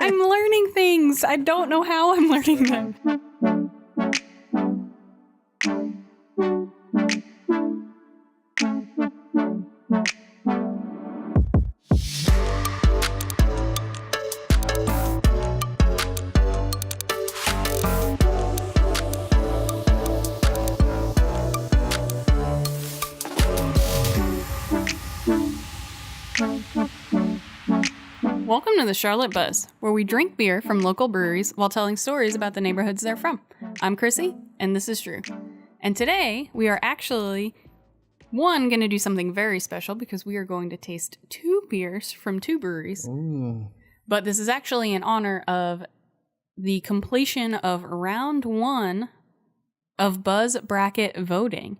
I'm learning things. I don't know how I'm learning them. Welcome to the Charlotte Buzz, where we drink beer from local breweries while telling stories about the neighborhoods they're from. I'm Chrissy, and this is Drew. And today, we are actually, going to do something very special because we are going to taste two beers from two breweries. Ooh. But this is actually in honor of the completion of round 1 of Buzz Bracket voting.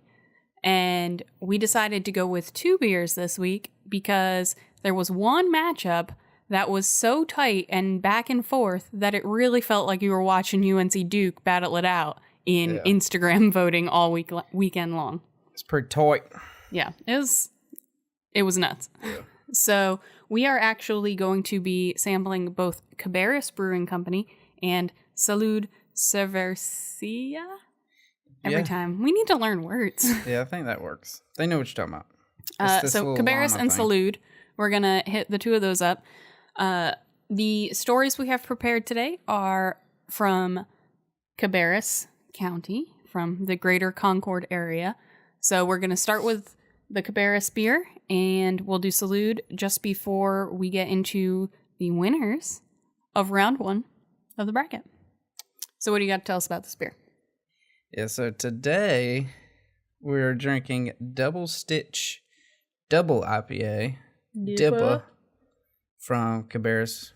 And we decided to go with two beers this week because there was one matchup that was so tight and back and forth that it really felt like you were watching UNC Duke battle it out in Instagram voting all weekend long. It's pretty tight. Yeah, it was nuts. Yeah. So we are actually going to be sampling both Cabarrus Brewing Company and Salud Cerveceria. Every time. We need to learn words. Yeah, I think that works. They know what you're talking about. So Cabarrus and Salud, we're going to hit the two of those up. The stories we have prepared today are from Cabarrus County, from the greater Concord area. So we're going to start with the Cabarrus beer, and we'll do Salud just before we get into the winners of round 1 of the bracket. So what do you got to tell us about this beer? Yeah, so today we're drinking Double Stitch Double IPA, Dippa, from Cabarrus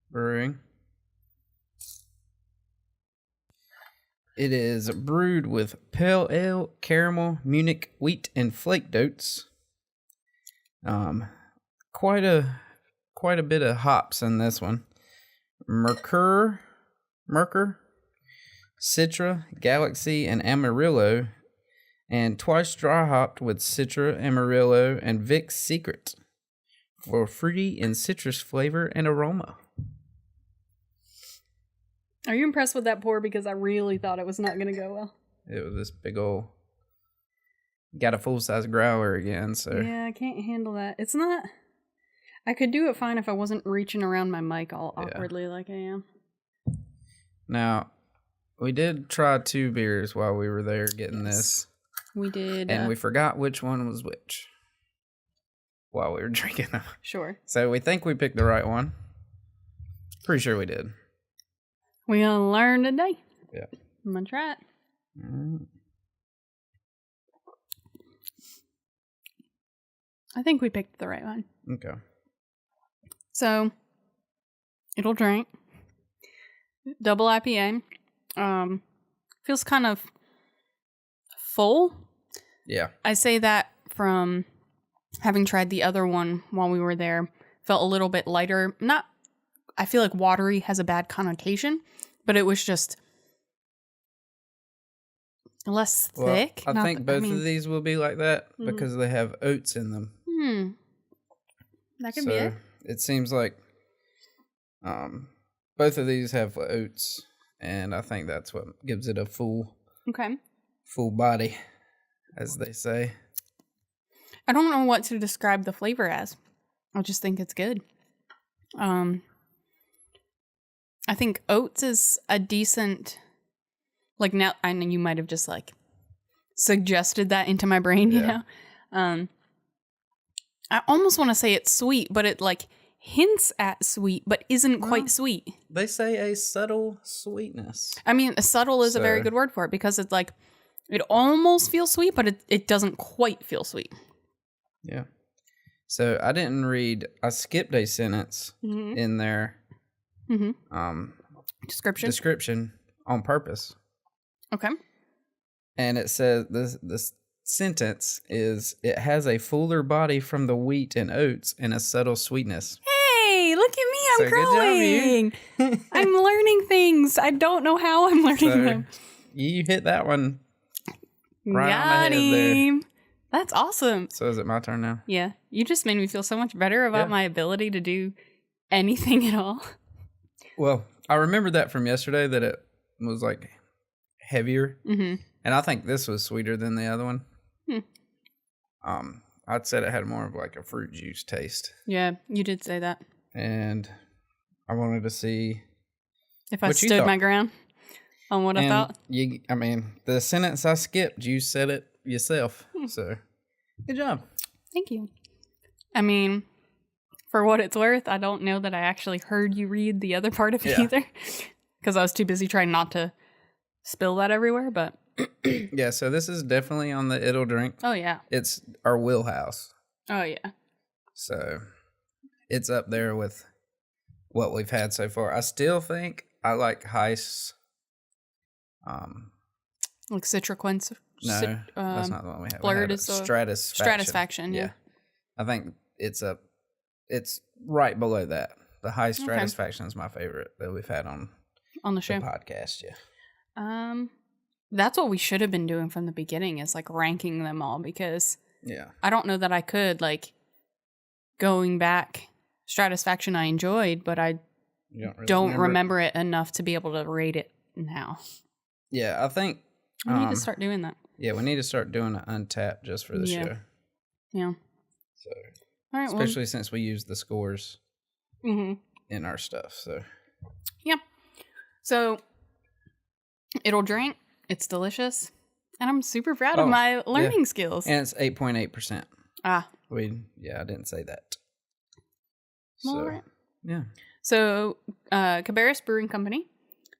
Brewing. It is brewed with pale ale, caramel, Munich wheat, and flake oats. Quite a bit of hops in this one. Mercur, Citra, Galaxy, and Amarillo, and twice dry hopped with Citra, Amarillo, and Vic's Secret for fruity and citrus flavor and aroma. Are you impressed with that pour? Because I really thought it was not going to go well. It was this big old... Got a full-size growler again, so... Yeah, I can't handle that. It's not... I could do it fine if I wasn't reaching around my mic all awkwardly like I am. Now... We did try 2 beers while we were there getting this. We did. And we forgot which one was which while we were drinking them. Sure. So we think we picked the right one. Pretty sure we did. We gonna learn today. Yeah. I'm gonna try it. I think we picked the right one. Okay. So, it'll drink. Double IPA. Feels kind of full. Yeah. I say that from having tried the other one while we were there. Felt a little bit lighter. I feel like watery has a bad connotation, but it was just less thick. I think both of these will be like that because they have oats in them. That could be it. It seems like both of these have oats. And I think that's what gives it a full body, as they say. I don't know what to describe the flavor as. I just think it's good. I think oats is a decent, like now, I know you might have just like suggested that into my brain, you know? I almost want to say it's sweet, but it like hints at sweet, but isn't quite sweet. They say a subtle sweetness. I mean, subtle is a very good word for it because it's like, it almost feels sweet, but it doesn't quite feel sweet. Yeah. So I didn't read, I skipped a sentence in their description on purpose. Okay. And it says, this sentence is, it has a fuller body from the wheat and oats and a subtle sweetness. Hey, look at me, I'm growing. I'm learning things. I don't know how I'm learning them. You hit that one right on the head there. That's awesome. So is it my turn now? Yeah. You just made me feel so much better about my ability to do anything at all. Well, I remember that from yesterday that it was like heavier. Mm-hmm. And I think this was sweeter than the other one. Hmm. I'd said it had more of like a fruit juice taste. Yeah, you did say that. And I wanted to see if I what you stood thought. my ground on what I thought. I mean, the sentence I skipped, you said it yourself. So, good job. Thank you. I mean, for what it's worth, I don't know that I actually heard you read the other part of it either. Because I was too busy trying not to spill that everywhere, but... Yeah, so this is definitely on the It'll Drink. Oh, yeah. It's our wheelhouse. Oh, yeah. So, it's up there with what we've had so far. I still think I like Heist's. Like Citroquins. No, that's not the one we have. Blurred we is the Stratisfaction. Yeah. I think it's right below that. The High Stratisfaction is my favorite that we've had on the show. The podcast, yeah. That's what we should have been doing from the beginning, is like ranking them all, because I don't know that I could, like, going back. Stratisfaction I enjoyed, but I don't remember it enough to be able to rate it now. Yeah, I think we need to start doing that. Yeah, we need to start doing an Untapped just for the show. Yeah. So, all right, especially since we use the scores in our stuff. So, yeah. So, It'll Drink. It's delicious, and I'm super proud of my learning skills. And it's 8.8%. I didn't say that. So, all right. Yeah. So, Cabarrus Brewing Company,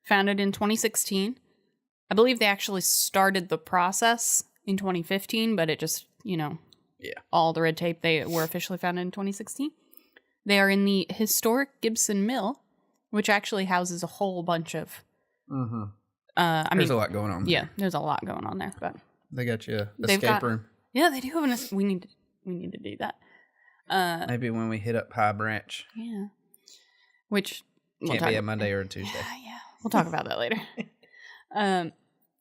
founded in 2016. I believe they actually started the process in 2015, but it just, all the red tape, they were officially founded in 2016. They are in the historic Gibson Mill, which actually houses a whole bunch of... there's a lot going on there. Yeah, there's a lot going on there, but... They got you an escape room. Yeah, they do have an... We need to do that. Maybe when we hit up High Branch. Yeah. Which... Can't be a Monday or a Tuesday. Yeah. We'll talk about that later.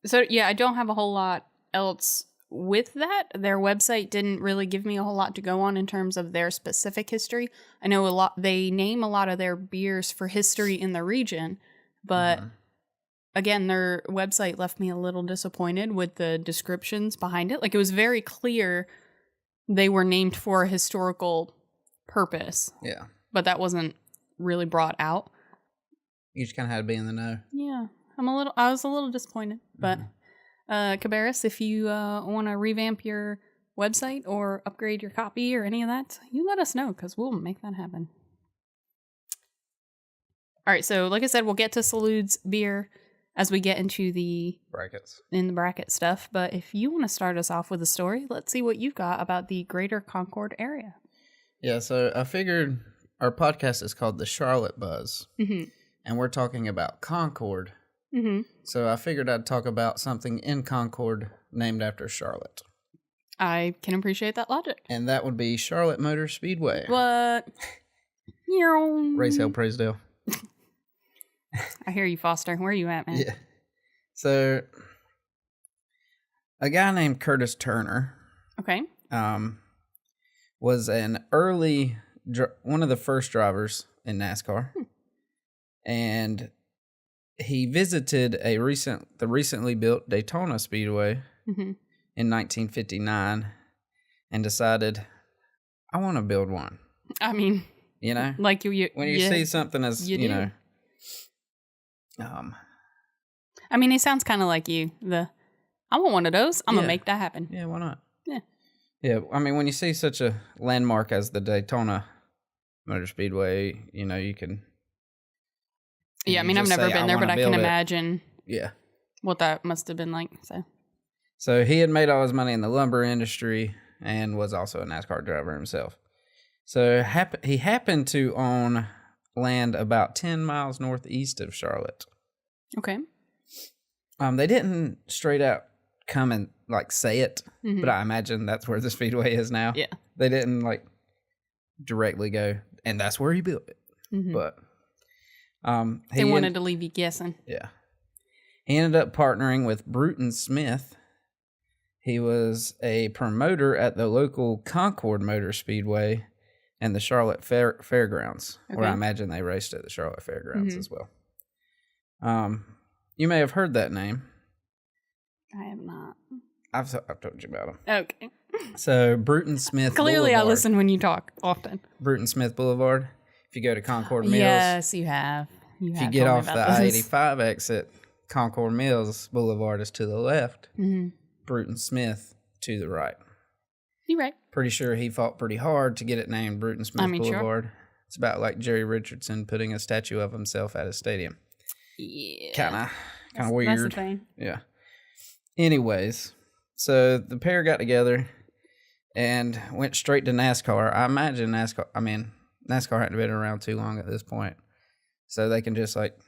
So, yeah, I don't have a whole lot else with that. Their website didn't really give me a whole lot to go on in terms of their specific history. I know they name a lot of their beers for history in the region, but again, their website left me a little disappointed with the descriptions behind it. Like, it was very clear they were named for a historical purpose. Yeah. But that wasn't really brought out. You just kind of had to be in the know. Yeah. I was a little disappointed, but Cabarrus, if you want to revamp your website or upgrade your copy or any of that, you let us know, because we'll make that happen. All right, so like I said, we'll get to Salud's beer as we get into the bracket stuff. But if you want to start us off with a story, let's see what you've got about the greater Concord area. Yeah, so I figured our podcast is called The Charlotte Buzz, and we're talking about Concord. So I figured I'd talk about something in Concord named after Charlotte. I can appreciate that logic. And that would be Charlotte Motor Speedway. What? Race Hell Praisdale. I hear you, Foster. Where are you at, man? Yeah. So, a guy named Curtis Turner. Okay. Was an one of the first drivers in NASCAR. And he visited the recently built Daytona Speedway in 1959 and decided, I want to build one. I mean, like when you see something as, I mean, it sounds kind of like you. I want one of those. I'm going to make that happen. Yeah, why not? Yeah. Yeah, I mean, when you see such a landmark as the Daytona Motor Speedway, you can... Yeah, I mean, I've never been there, but I can imagine Yeah. What that must have been like. So he had made all his money in the lumber industry and was also a NASCAR driver himself. So he happened to own land about 10 miles northeast of Charlotte. Okay. They didn't straight out come and like say it, but I imagine that's where the Speedway is now. Yeah. They didn't like directly go, and that's where he built it. But they wanted to leave you guessing. Yeah. He ended up partnering with Bruton Smith. He was a promoter at the local Concord Motor Speedway and the Charlotte Fairgrounds, where I Okay. imagine they raced at the Charlotte Fairgrounds as well. You may have heard that name. I have not. I've told you about them. Okay. So Bruton Smith Clearly, Boulevard. I listen when you talk often. Bruton Smith Boulevard. If you go to Concord Mills, Yes, you have. if you get off the I-85 exit, Concord Mills Boulevard is to the left. Mm-hmm. Bruton Smith to the right. You're right. Pretty sure he fought pretty hard to get it named Bruton Smith Boulevard. Sure. It's about like Jerry Richardson putting a statue of himself at his stadium. Yeah. Kind of weird. That's the thing. Yeah. Anyways, so the pair got together and went straight to NASCAR. I imagine NASCAR hadn't been around too long at this point. So they can just like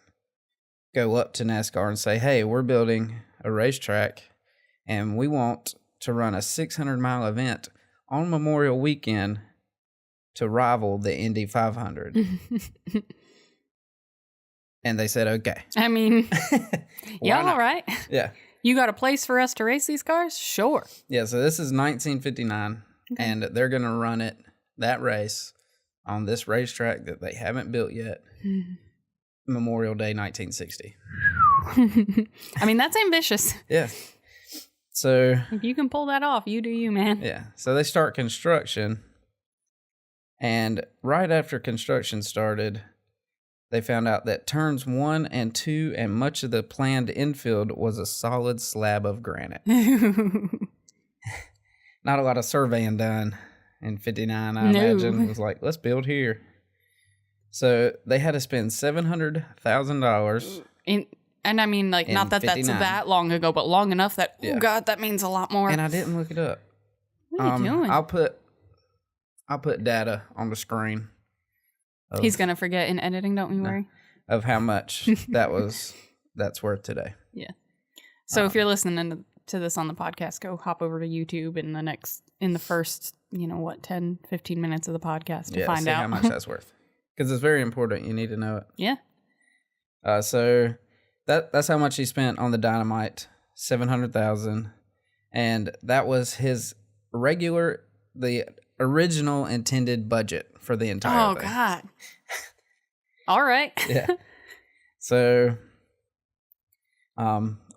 go up to NASCAR and say, hey, we're building a racetrack and we want to run a 600-mile event on Memorial Weekend to rival the Indy 500. And they said, okay. I mean, yeah, all right. Yeah. You got a place for us to race these cars? Sure. Yeah, so this is 1959, and they're going to run that race on this racetrack that they haven't built yet, Memorial Day 1960. I mean, that's ambitious. Yeah. So if you can pull that off, you do you, man. Yeah. So they start construction, and right after construction started, they found out that turns 1 and 2 and much of the planned infield was a solid slab of granite. Not a lot of surveying done in 59, I imagine. It was like, let's build here. So they had to spend $700,000. And I mean, like, not that 59. That's that long ago, but long enough that, oh, God, that means a lot more. And I didn't look it up. What are you doing? I'll put data on the screen. He's going to forget in editing, don't you worry. Of how much that's worth today. Yeah. So if you're listening to this on the podcast, go hop over to YouTube in the first, 10, 15 minutes of the podcast to find out how much that's worth. Because it's very important. You need to know it. Yeah. So that's how much he spent on the dynamite, $700,000. And that was his the original intended budget for the entire thing. Oh, God. All right. Yeah. So,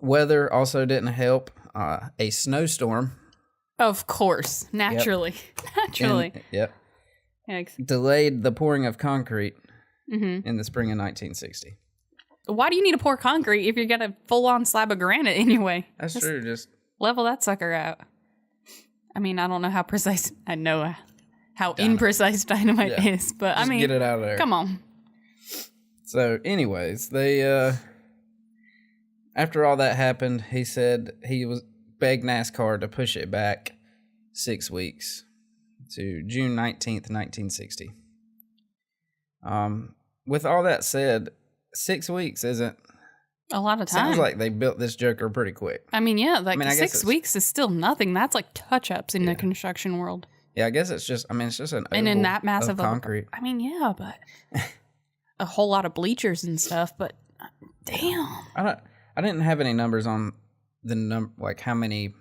weather also didn't help. A snowstorm. Of course. Naturally. Yep. Naturally. Yep. Yikes. Delayed the pouring of concrete in the spring of 1960. Why do you need to pour concrete if you're going to full-on slab of granite anyway? That's true. Just level that sucker out. I mean, I don't know how precise. I know how imprecise dynamite is, but just I mean, get it out of there. Come on. So, anyways, they after all that happened, he said he begged NASCAR to push it back 6 weeks to June 19th, 1960. With all that said, 6 weeks isn't a lot of time. Sounds like they built this joker pretty quick. I mean, yeah, like 6 weeks is still nothing. That's like touch-ups in the construction world. Yeah, I guess it's just an oval and in that massive of concrete. I mean, yeah, but a whole lot of bleachers and stuff. But damn, I didn't have any numbers on the like how many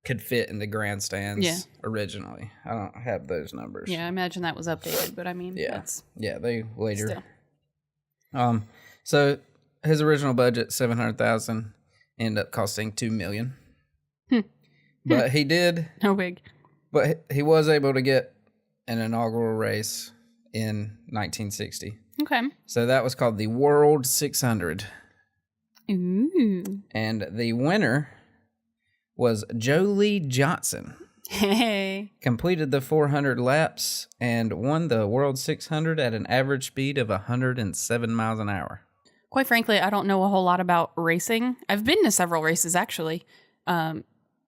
could fit in the grandstands originally. I don't have those numbers. Yeah, I imagine that was updated, but I mean, they later. Still. So his original budget, $700,000, ended up costing $2 million. But he did. No big. But he was able to get an inaugural race in 1960. Okay. So that was called the World 600. Ooh. And the winner was Joe Lee Johnson. Hey. Completed the 400 laps and won the World 600 at an average speed of 107 miles an hour. Quite frankly, I don't know a whole lot about racing. I've been to several races, actually.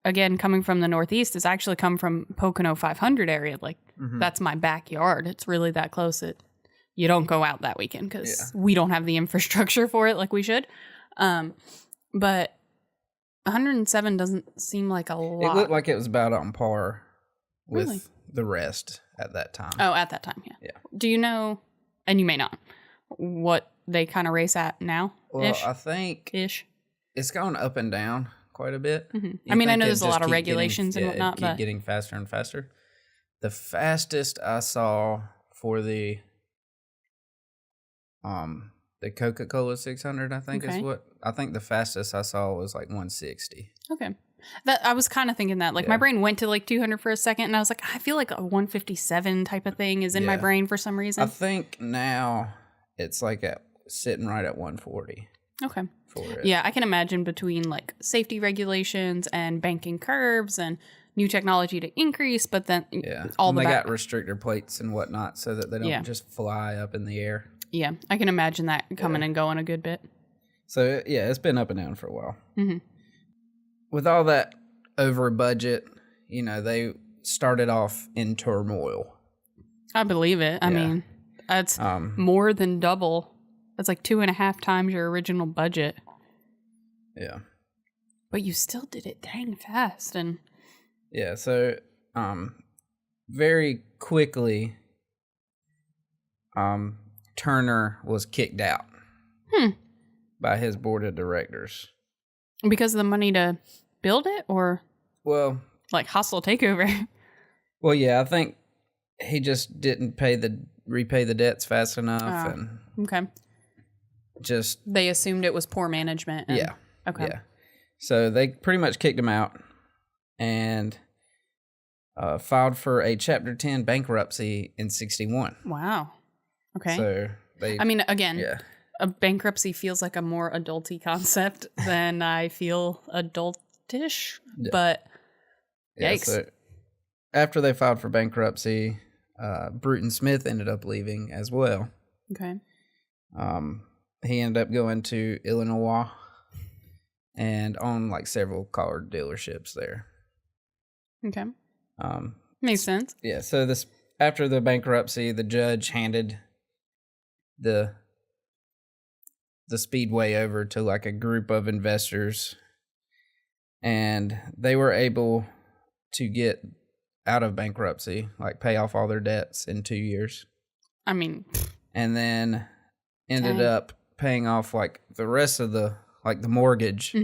Again, coming from the Northeast, it's actually come from Pocono 500 area. Like, that's my backyard. It's really that close. You don't go out that weekend because we don't have the infrastructure for it like we should. But 107 doesn't seem like a lot. It looked like it was about on par with the rest at that time. Oh, at that time, yeah. Do you know, and you may not, what they kind of race at now? Well, I think it's gone up and down quite a bit. I mean, I know there's a lot of regulations and whatnot, but getting faster and faster. The fastest I saw for the Coca-Cola 600, I think is what I think the fastest I saw was like 160. Okay. That I was kind of thinking that like my brain went to like 200 for a second and I was like, I feel like a 157 type of thing is in my brain for some reason. I think now it's like sitting right at 140. Okay. Yeah, I can imagine between like safety regulations and banking curves and new technology to increase, but then they got restrictor plates and whatnot so that they don't just fly up in the air. Yeah, I can imagine that coming and going a good bit. So yeah, it's been up and down for a while. Mm-hmm. With all that over budget, they started off in turmoil. I believe it. I mean, that's more than double. That's like 2.5 times your original budget. Yeah. But you still did it dang fast. And yeah, so very quickly, Turner was kicked out by his board of directors. Because of the money to build it, or like hostile takeover? Well, yeah, I think he just didn't repay the debts fast enough, and they assumed it was poor management. And, yeah. So they pretty much kicked him out, and filed for a Chapter 10 bankruptcy in 1961. Wow. Okay. So a bankruptcy feels like a more adulty concept than I feel adultish, but yikes. So after they filed for bankruptcy, Bruton Smith ended up leaving as well. Okay. He ended up going to Illinois and owned like several car dealerships there. Okay. Makes sense. Yeah. So after the bankruptcy, the judge handed the Speedway over to like a group of investors, and they were able to get out of bankruptcy, like pay off all their debts in 2 years. I mean, and then ended up paying off like the rest of the mortgage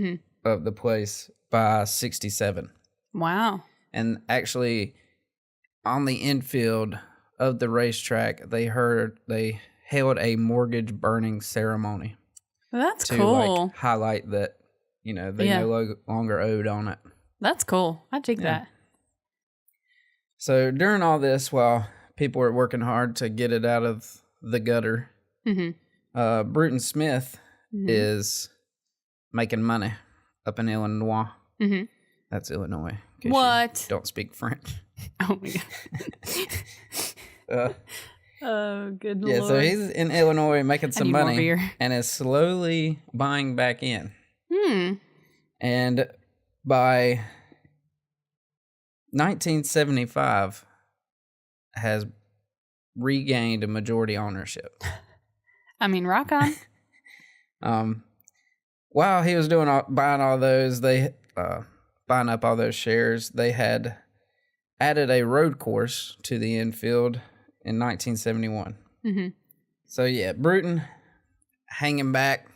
of the place by 1967. Wow. And actually on the infield of the racetrack, they held a mortgage burning ceremony. That's to cool. Like highlight that, they no longer owed on it. That's cool. I dig that. So during all this, while people were working hard to get it out of the gutter, Bruton Smith is making money up in Illinois. Mm-hmm. That's Illinois. What? Don't speak French. Oh my god. Oh, good lord. Yeah, so he's in Illinois making some money and is slowly buying back in. And by 1975, has regained a majority ownership. I mean, rock on. While he was buying all those, buying up all those shares, they had added a road course to the infield in 1971. Mm-hmm. So yeah, Bruton hanging back,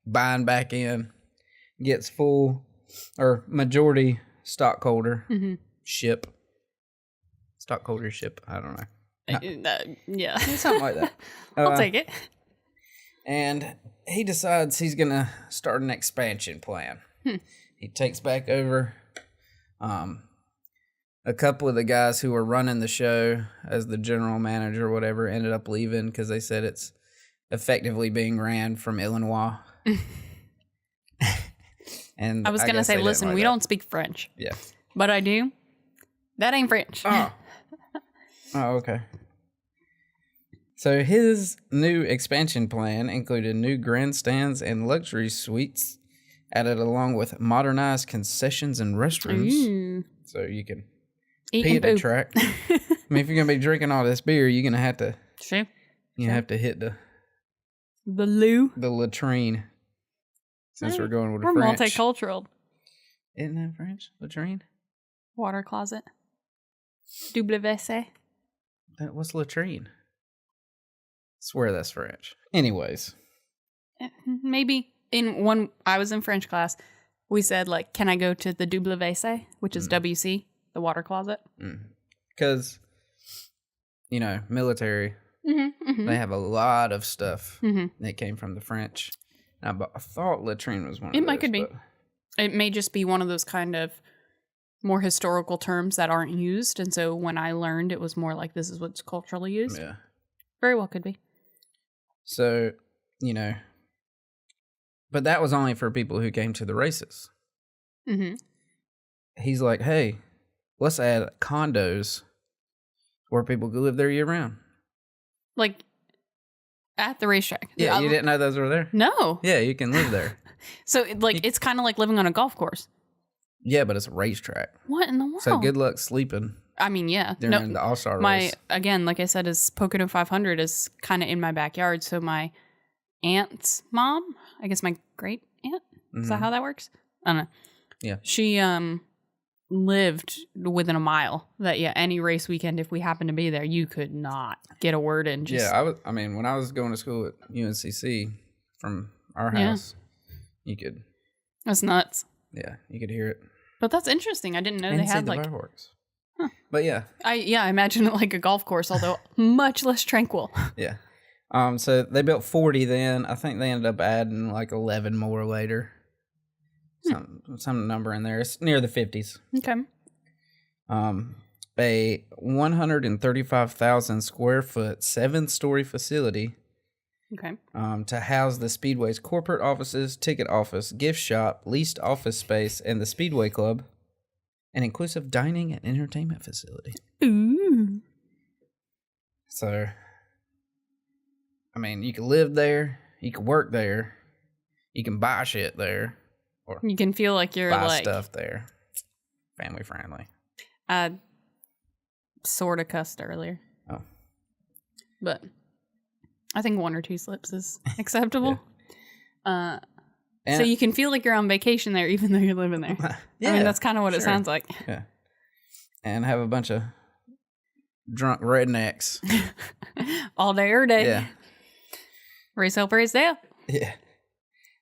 buying back in, gets full or majority stockholdership. Stockholdership, I don't know. Yeah. Something like that. I'll take it. And he decides he's going to start an expansion plan. He takes back over a couple of the guys who were running the show as the general manager or whatever ended up leaving because they said it's effectively being ran from Illinois. And I was going to say, listen, we don't speak French. Yeah. But I do. That ain't French. Oh, okay. So his new expansion plan included new grandstands and luxury suites added along with modernized concessions and restrooms. Ooh. So you can pee at the track. I mean, if you're going to be drinking all this beer, you're going to have to... Sure. You have to hit the loo. The latrine. Since we're going with the We're French. Multicultural. Isn't that French? Latrine? Water closet. WC. What's latrine? Swear that's French. Anyways. Maybe I was in French class, we said like, can I go to the WC, which is WC, the water closet? Because military. They have a lot of stuff that came from the French. I thought latrine was one of those. Could be. It may just be one of those kind of more historical terms that aren't used. And so when I learned, it was more like this is what's culturally used. Yeah. Very well could be. So, but that was only for people who came to the races. He's like, hey, let's add condos where people could live there year round. Like at the racetrack. Yeah, you didn't know those were there? No. Yeah, you can live there. So it's kind of like living on a golf course. Yeah, but it's a racetrack. What in the world? So good luck sleeping. I mean, yeah. During the All-Star race. Again, like I said, is Pocono 500 is kind of in my backyard. So my aunt's mom, I guess my great aunt, is that how that works? I don't know. Yeah. She lived within a mile. That any race weekend, if we happened to be there, you could not get a word in. When I was going to school at UNCC from our house, you could. That's nuts. Yeah, you could hear it. But that's interesting. I didn't know they had like fireworks. Huh. But yeah. I imagine it like a golf course, although much less tranquil. Yeah. So they built 40 then. I think they ended up adding like 11 more later. Some number in there. It's near the 50s. Okay. A 135,000 square foot, 7-story facility. Okay. To house the Speedway's corporate offices, ticket office, gift shop, leased office space, and the Speedway Club. An inclusive dining and entertainment facility. Ooh. So, you can live there, you can work there, you can buy shit there, or you can feel like you're buy stuff there. Family friendly. I sort of cussed earlier. Oh. But I think 1 or 2 slips is acceptable. So you can feel like you're on vacation there, even though you're living there. Yeah, that's kind of what it sounds like. Yeah, and have a bunch of drunk rednecks all day, every day. Yeah, race up, race down. Yeah.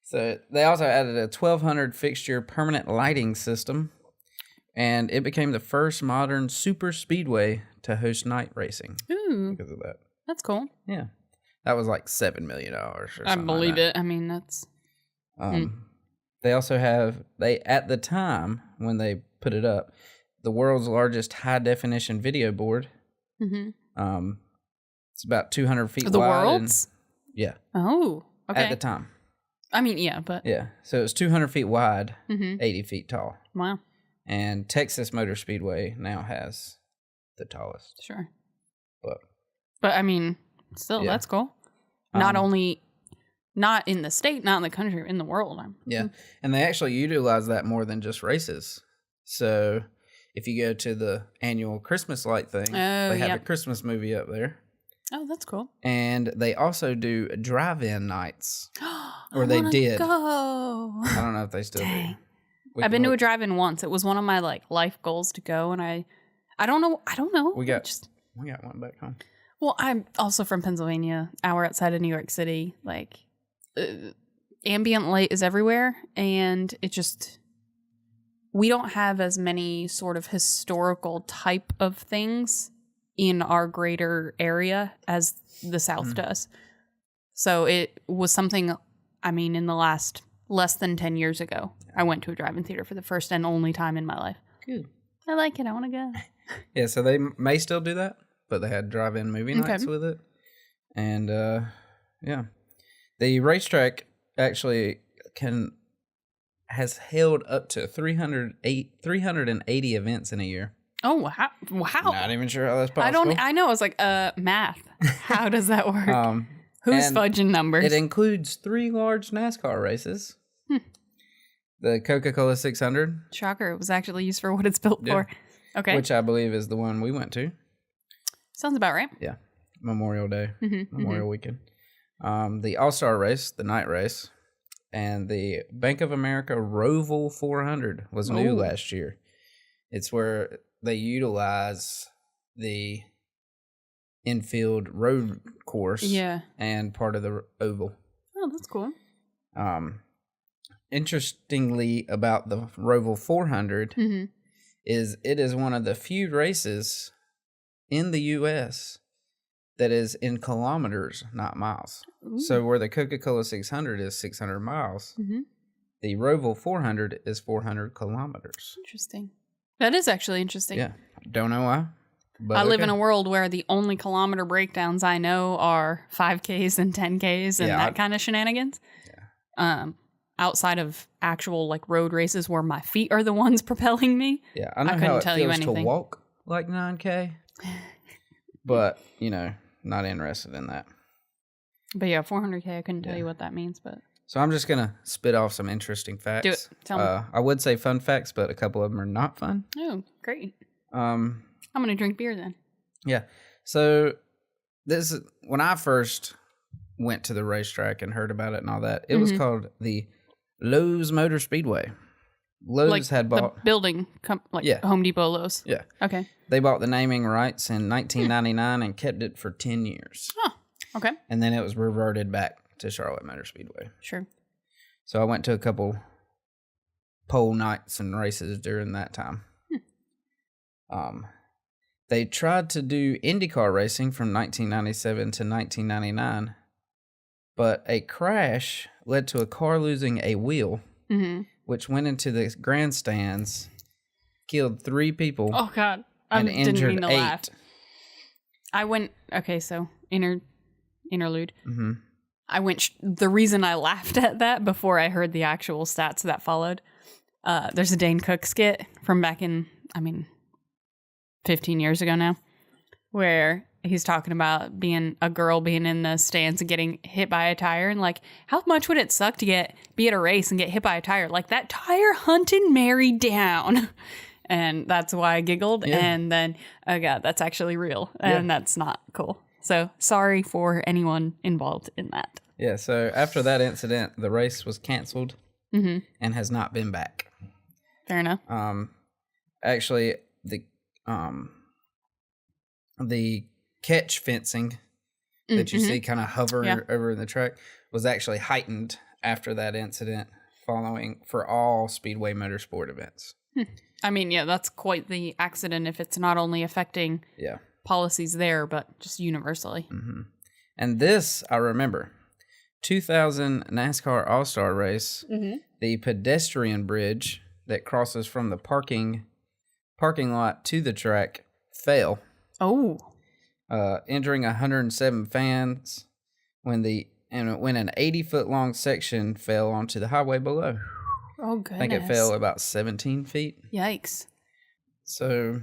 So they also added a 1,200 fixture permanent lighting system, and it became the first modern super speedway to host night racing. Ooh, because of that. That's cool. Yeah, that was like $7 million or something. I believe it. That's. They also have at the time when they put it up, the world's largest high definition video board. It's about 200 feet wide. The world's? Yeah. Oh, okay. At the time. But yeah. So it was 200 feet wide, 80 feet tall. Wow. And Texas Motor Speedway now has the tallest. Sure. But still, that's cool. Not in the state, not in the country, in the world. Yeah. And they actually utilize that more than just races. So if you go to the annual Christmas light thing, they have a Christmas movie up there. Oh, that's cool. And they also do drive-in nights. Or they did. Go. I don't know if they still do. I've been to a drive-in once. It was one of my life goals to go, and I don't know. We got one back home. Well, I'm also from Pennsylvania, hour outside of New York City. Ambient light is everywhere, and we don't have as many sort of historical type of things in our greater area as the South does. So it was something, in the last less than 10 years ago, I went to a drive-in theater for the first and only time in my life. Good. I like it. I want to go. Yeah, so they may still do that, but they had drive-in movie nights with it. And, yeah. The racetrack actually has held up to 380 events in a year. Oh, wow. Not even sure how that's possible. I know. I was like, math. How does that work? Who's fudging numbers? It includes 3 large NASCAR races. The Coca-Cola 600. Shocker. It was actually used for what it's built for. Okay. Which I believe is the one we went to. Sounds about right. Yeah. Memorial Day. Memorial weekend. The All-Star race, the night race, and the Bank of America Roval 400 was new last year. It's where they utilize the infield road course and part of the oval. Oh, that's cool. Interestingly about the Roval 400 is it is one of the few races in the U.S. that is in kilometers, not miles. Ooh. So where the Coca-Cola 600 is 600 miles, Mm-hmm. the Roval 400 is 400 kilometers. Interesting. That is actually interesting. Yeah. Don't know why. But I live in a world where the only kilometer breakdowns I know are 5Ks and 10Ks and that kind of shenanigans. Yeah. Outside of actual like road races where my feet are the ones propelling me. Yeah, I know couldn't how it tell you feels to anything. walk like 9K, but, not interested in that. But yeah, 400K, I couldn't tell you what that means, but... So I'm just going to spit off some interesting facts. Do it. Tell me. I would say fun facts, but a couple of them are not fun. Oh, great. I'm going to drink beer then. Yeah. So when I first went to the racetrack and heard about it and all that, it was called the Lowe's Motor Speedway. Lowe's had bought... the building, Home Depot Lowe's. Yeah. Okay. They bought the naming rights in 1999 and kept it for 10 years. Huh. Okay. And then it was reverted back to Charlotte Motor Speedway. Sure. So I went to a couple pole nights and races during that time. They tried to do IndyCar racing from 1997 to 1999, but a crash led to a car losing a wheel, which went into the grandstands, killed 3 people. Oh, God. I and didn't injured mean to 8. laugh. I went... Okay, so interlude. Mm-hmm. The reason I laughed at that before I heard the actual stats that followed, there's a Dane Cook skit from back in, 15 years ago now, where he's talking about being in the stands and getting hit by a tire, and like, how much would it suck to be at a race and get hit by a tire? Like, that tire hunted Mary down. And that's why I giggled. Yeah. And then, oh God, that's actually real. And that's not cool. So sorry for anyone involved in that. Yeah, so after that incident, the race was canceled and has not been back. Fair enough. Actually, the catch fencing that you see kind of hover over the track was actually heightened after that incident for all Speedway motorsport events. That's quite the accident if it's not only affecting policies there, but just universally. Mm-hmm. And this, I remember, 2000 NASCAR All-Star race, the pedestrian bridge that crosses from the parking lot to the track fell. Oh. Injuring 107 fans when an 80-foot long section fell onto the highway below. Oh, goodness. I think it fell about 17 feet. Yikes. So,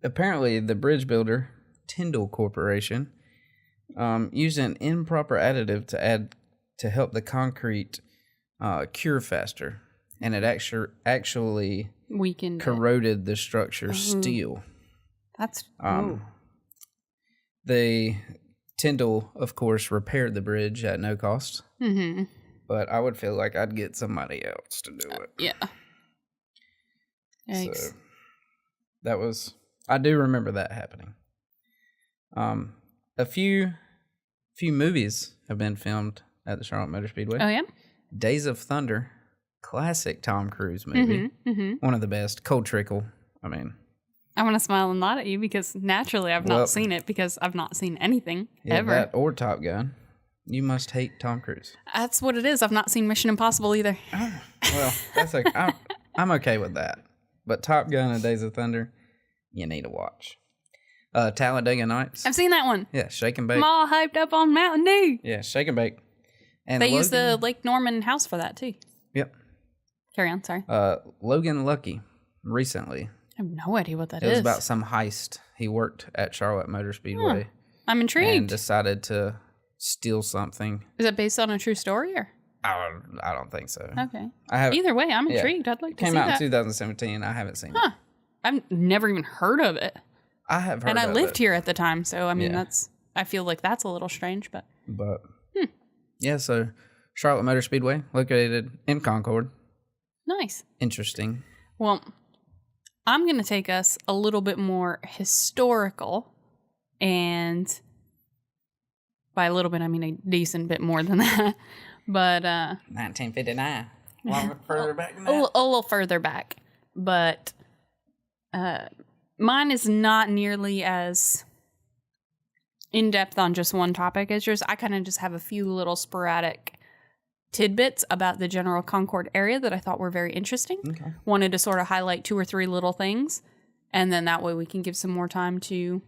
apparently, the bridge builder, Tyndall Corporation, used an improper additive to help the concrete cure faster, and it actually weakened, corroded the structure's steel. That's the Tyndall, of course, repaired the bridge at no cost. Mm-hmm. But I would feel like I'd get somebody else to do it. Yeah. Yikes. So I do remember that happening. A few movies have been filmed at the Charlotte Motor Speedway. Oh, yeah? Days of Thunder, classic Tom Cruise movie. One of the best. Cold Trickle. I'm going to smile and nod at you because naturally I've not seen it because I've not seen anything ever. That or Top Gun. You must hate Tom Cruise. That's what it is. I've not seen Mission Impossible either. Oh, well, that's okay. I'm okay with that. But Top Gun and Days of Thunder, you need to watch. Talladega Nights. I've seen that one. Yeah, Shake and Bake. I'm all hyped up on Mountain Dew. Yeah, Shake and Bake. And they use the Lake Norman house for that too. Yep. Carry on, sorry. Logan Lucky, recently. I have no idea what that is. It was about some heist. He worked at Charlotte Motor Speedway. I'm intrigued. And decided to steal something. Is it based on a true story or? I don't think so. Okay. Either way, I'm intrigued. I'd like to see that. Came out in 2017. I haven't seen it. I've never even heard of it. I have heard of it. And I lived here at the time, so I feel like that's a little strange, but. Yeah, so Charlotte Motor Speedway, located in Concord. Nice. Interesting. Well, I'm going to take us a little bit more historical, and by a little bit, I mean a decent bit more than that. But 1959. A little further back than that. A little further back. But mine is not nearly as in depth on just one topic as yours. I kind of just have a few little sporadic tidbits about the general Concord area that I thought were very interesting. Okay. Wanted to sort of highlight 2 or 3 little things, and then that way we can give some more time to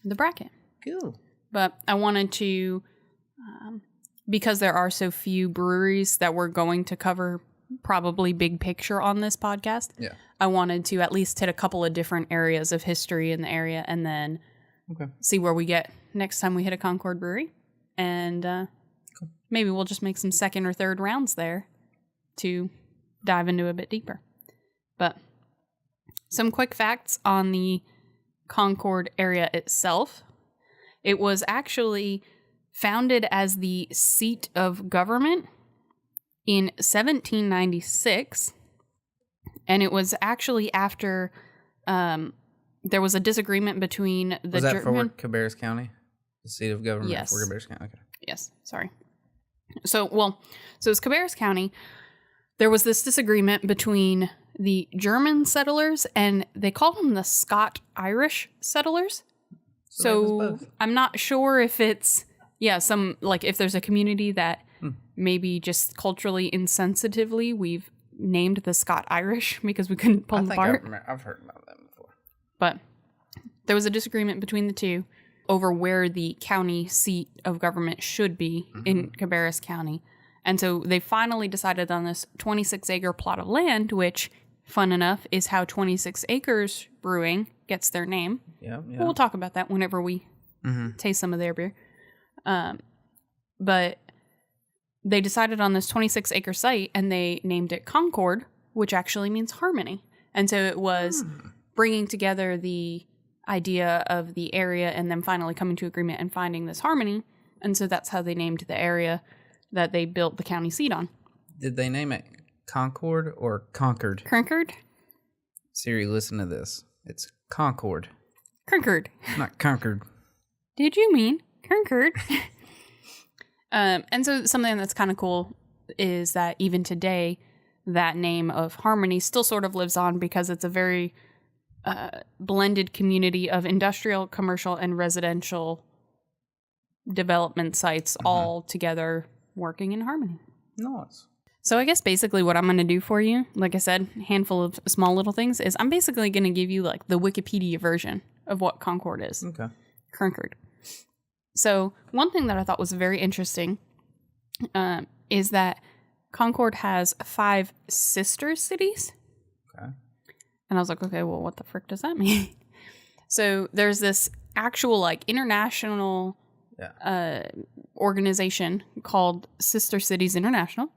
the bracket. Cool. But I wanted to, because there are so few breweries that we're going to cover probably big picture on this podcast, I wanted to at least hit a couple of different areas of history in the area and then see where we get next time we hit a Concord brewery. And maybe we'll just make some second or third rounds there to dive into a bit deeper. But some quick facts on the Concord area itself. It was actually founded as the seat of government in 1796, and it was actually after there was a disagreement between the Was that German... for Cabarrus County? The seat of government Yes. for Cabarrus County? Okay. Yes, sorry. So it's Cabarrus County. There was this disagreement between the German settlers, and they called them the Scot-Irish settlers. So I'm not sure if it's, if there's a community that maybe just culturally insensitively we've named the Scot-Irish because we couldn't pull them apart. I've heard about that before. But there was a disagreement between the two over where the county seat of government should be in Cabarrus County. And so they finally decided on this 26-acre plot of land, which, fun enough, is how 26 Acres Brewing gets their name. Yeah. We'll talk about that whenever we taste some of their beer. But they decided on this 26-acre site, and they named it Concord, which actually means harmony. And so it was bringing together the idea of the area and then finally coming to agreement and finding this harmony. And so that's how they named the area that they built the county seat on. Did they name it Concord or Concord? Concord? Siri, listen to this. It's Concord. Concord. Not Concord. Did you mean Concord? And so something that's kind of cool is that even today, that name of Harmony still sort of lives on because it's a very blended community of industrial, commercial, and residential development sites all together working in harmony. Nice. So I guess basically what I'm going to do for you, like I said, a handful of small little things, is I'm basically going to give you like the Wikipedia version of what Concord is. Okay. Concord. So one thing that I thought was very interesting is that Concord has 5 sister cities. Okay. And I was like, okay, well, what the frick does that mean? So there's this actual like international organization called Sister Cities International.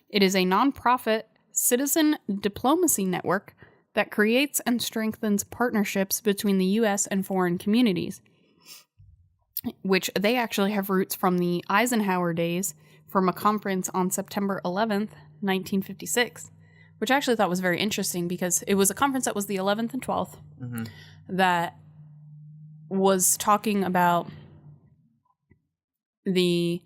It is a nonprofit citizen diplomacy network that creates and strengthens partnerships between the U.S. and foreign communities, which they actually have roots from the Eisenhower days from a conference on September 11th, 1956, which I actually thought was very interesting because it was a conference that was the 11th and 12th that was talking about the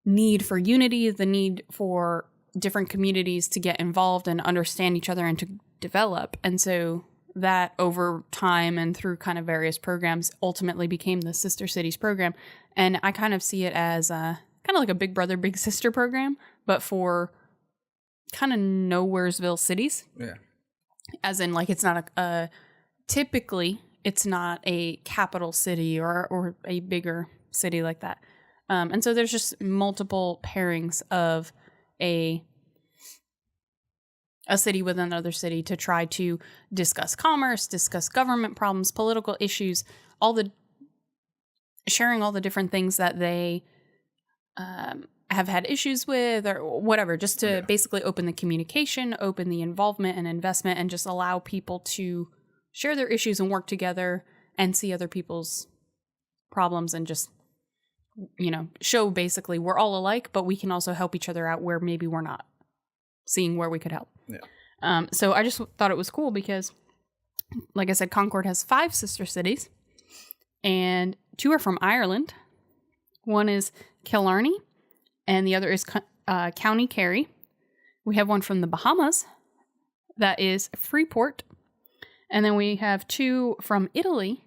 need for unity, the need for different communities to get involved and understand each other and to develop. And so that over time and through kind of various programs ultimately became the Sister Cities program. And I kind of see it as kind of like a Big Brother, Big Sister program, but for kind of nowheresville cities. Yeah. As in, like, it's not typically it's not a capital city or a bigger city like that. And so there's just multiple pairings of a city with another city to try to discuss commerce, discuss government problems, political issues, sharing all the different things that they have had issues with or whatever, just to basically open the communication, open the involvement and investment, and just allow people to share their issues and work together and see other people's problems and just, show basically we're all alike, but we can also help each other out where maybe we're not seeing where we could help. Yeah. So I just thought it was cool because, like I said, Concord has 5 sister cities, and 2 are from Ireland. One is Killarney, and the other is County Kerry. We have one from the Bahamas, that is Freeport, and then we have 2 from Italy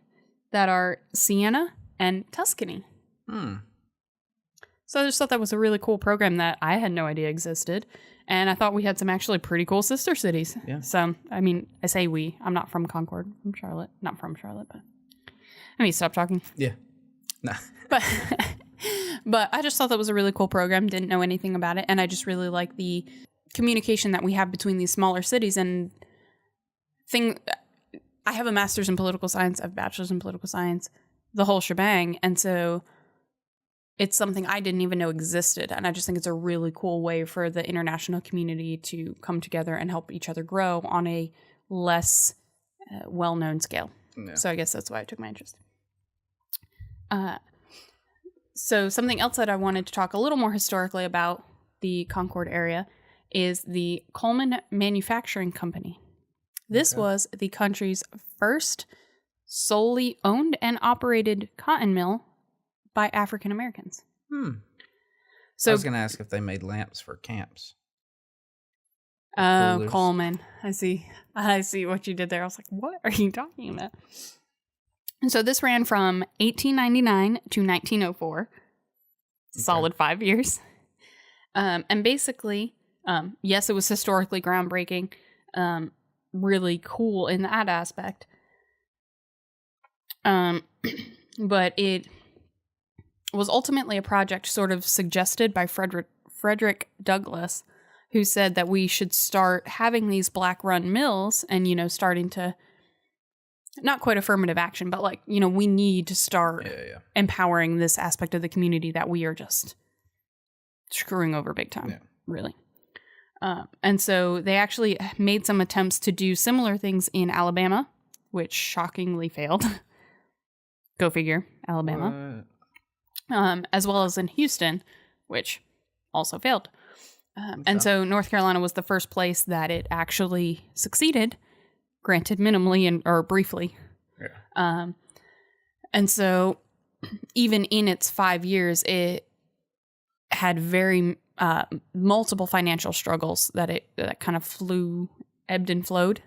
that are Siena and Tuscany. Hmm. So I just thought that was a really cool program that I had no idea existed. And I thought we had some actually pretty cool sister cities. Yeah. So, I mean, I say we. I'm not from Concord. I'm from Charlotte. Not from Charlotte, but... I mean, stop talking. Yeah. Nah. But I just thought that was a really cool program. Didn't know anything about it. And I just really like the communication that we have between these smaller cities. And I have a master's in political science. I have a bachelor's in political science. The whole shebang. And so it's something I didn't even know existed. And I just think it's a really cool way for the international community to come together and help each other grow on a less well-known scale. Yeah. So I guess that's why I took my interest. So something else that I wanted to talk a little more historically about the Concord area is the Coleman Manufacturing Company. This was the country's first solely owned and operated cotton mill by African Americans. So I was going to ask if they made lamps for camps. Oh, Coleman. I see what you did there. I was like, what are you talking about? And so this ran from 1899 to 1904. Solid 5 years. And basically, yes, it was historically groundbreaking. Really cool in that aspect. But it was ultimately a project sort of suggested by Frederick Douglass, who said that we should start having these black-run mills and, starting to, not quite affirmative action, but like, we need to start empowering this aspect of the community that we are just screwing over big time, really. And so they actually made some attempts to do similar things in Alabama, which shockingly failed. Go figure, Alabama. As well as in Houston, which also failed. And so North Carolina was the first place that it actually succeeded, granted minimally or briefly. Yeah. And so even in its 5 years, it had very multiple financial struggles that kind of ebbed and flowed,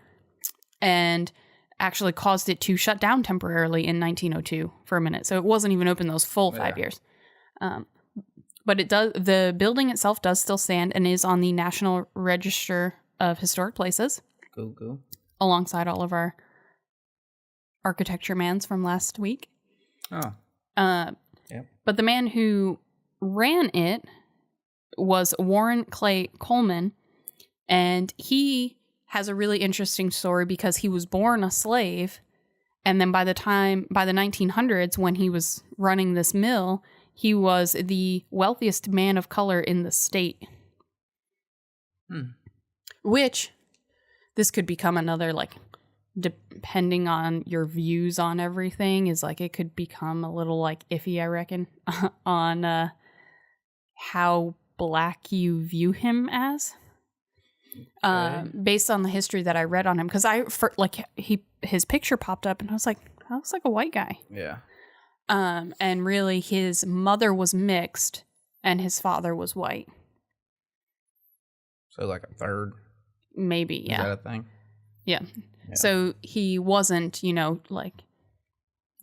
and actually caused it to shut down temporarily in 1902 for a minute. So it wasn't even open those full 5 years. But the building itself does still stand and is on the National Register of Historic Places. Cool. Alongside all of our architecture mans from last week. Oh. But the man who ran it was Warren Clay Coleman, and he has a really interesting story because he was born a slave, and then by the 1900s, when he was running this mill, he was the wealthiest man of color in the state. Which, this could become another, like, depending on your views on everything, is like, it could become a little, like, iffy, I reckon, on how black you view him as. Based on the history that I read on him, because his picture popped up and I was like, that looks like a white guy. Yeah. And really his mother was mixed and his father was white. So like a third? Maybe, yeah. Is that a thing? Yeah. So he wasn't, like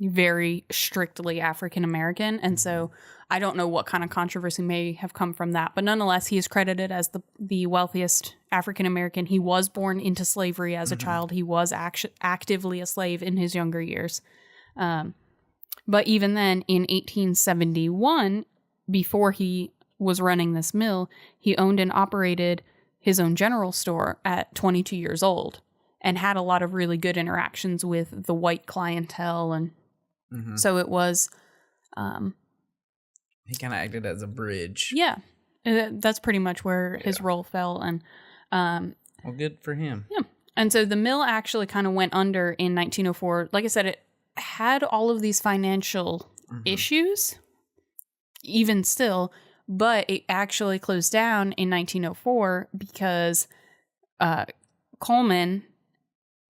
very strictly African American. And so I don't know what kind of controversy may have come from that. But nonetheless, he is credited as the wealthiest African American. He was born into slavery as a child. He was actively a slave in his younger years. But even then, in 1871, before he was running this mill, he owned and operated his own general store at 22 years old and had a lot of really good interactions with the white clientele. And so it was... he kind of acted as a bridge. Yeah. That's pretty much where his role fell. And well, good for him. Yeah. And so the mill actually kind of went under in 1904. Like I said, it had all of these financial issues, even still, but it actually closed down in 1904 because Coleman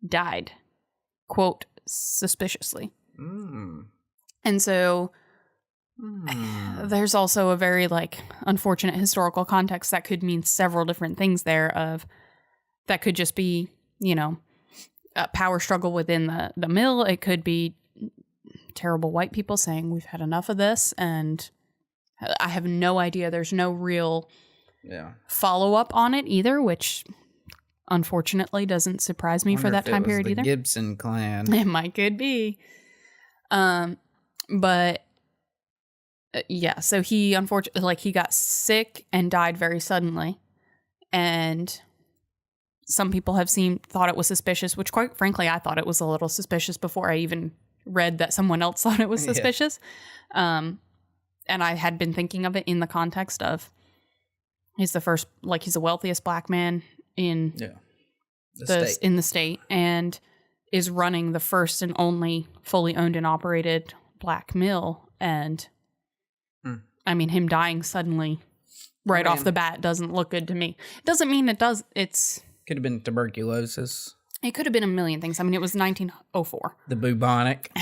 died, quote, suspiciously. And so there's also a very unfortunate historical context that could mean several different things there. That could just be, a power struggle within the mill. It could be terrible white people saying we've had enough of this, and I have no idea. There's no real follow-up on it either, which unfortunately doesn't surprise me for that time period either. Gibson clan. It might could be. But yeah, so he unfortunately, like, he got sick and died very suddenly, and some people have thought it was suspicious, which quite frankly I thought it was a little suspicious before I even read that someone else thought it was suspicious. And I had been thinking of it in the context of he's the wealthiest black man in the state, and is running the first and only fully owned and operated black mill. And I mean, him dying suddenly right off the bat doesn't look good to me. It doesn't mean it does. Could have been tuberculosis. It could have been a million things. I mean, it was 1904. The bubonic.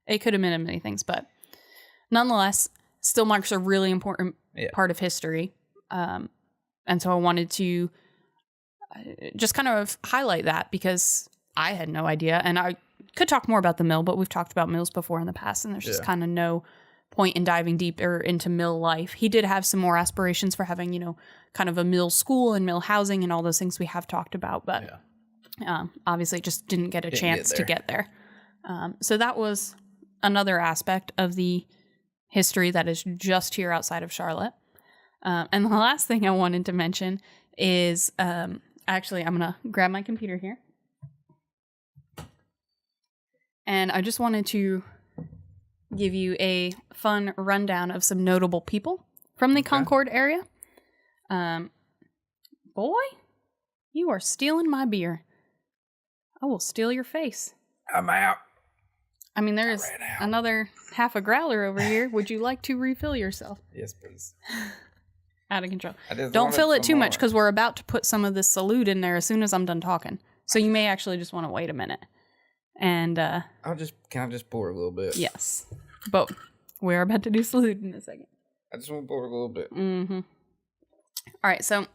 It could have been a million things, but nonetheless, still marks a really important part of history. And so I wanted to just kind of highlight that, because I had no idea. And I could talk more about the mill, but we've talked about mills before in the past, and there's just kind of no point in diving deeper into mill life. He did have some more aspirations for having, kind of a mill school and mill housing and all those things we have talked about, but obviously just didn't get a chance to get there. So that was another aspect of the history that is just here outside of Charlotte. And the last thing I wanted to mention is, actually, I'm going to grab my computer here. And I just wanted to give you a fun rundown of some notable people from the Concord area. Boy, you are stealing my beer. I will steal your face. I'm out. I mean, there's another half a growler over here. Would you like to refill yourself? Yes, please. Out of control. Don't fill it too much, because we're about to put some of this Salud in there as soon as I'm done talking. So you may actually just want to wait a minute. And can I just pour a little bit? Yes. But we're about to do Salud in a second. I just want to pour a little bit. Mm-hmm. All right, so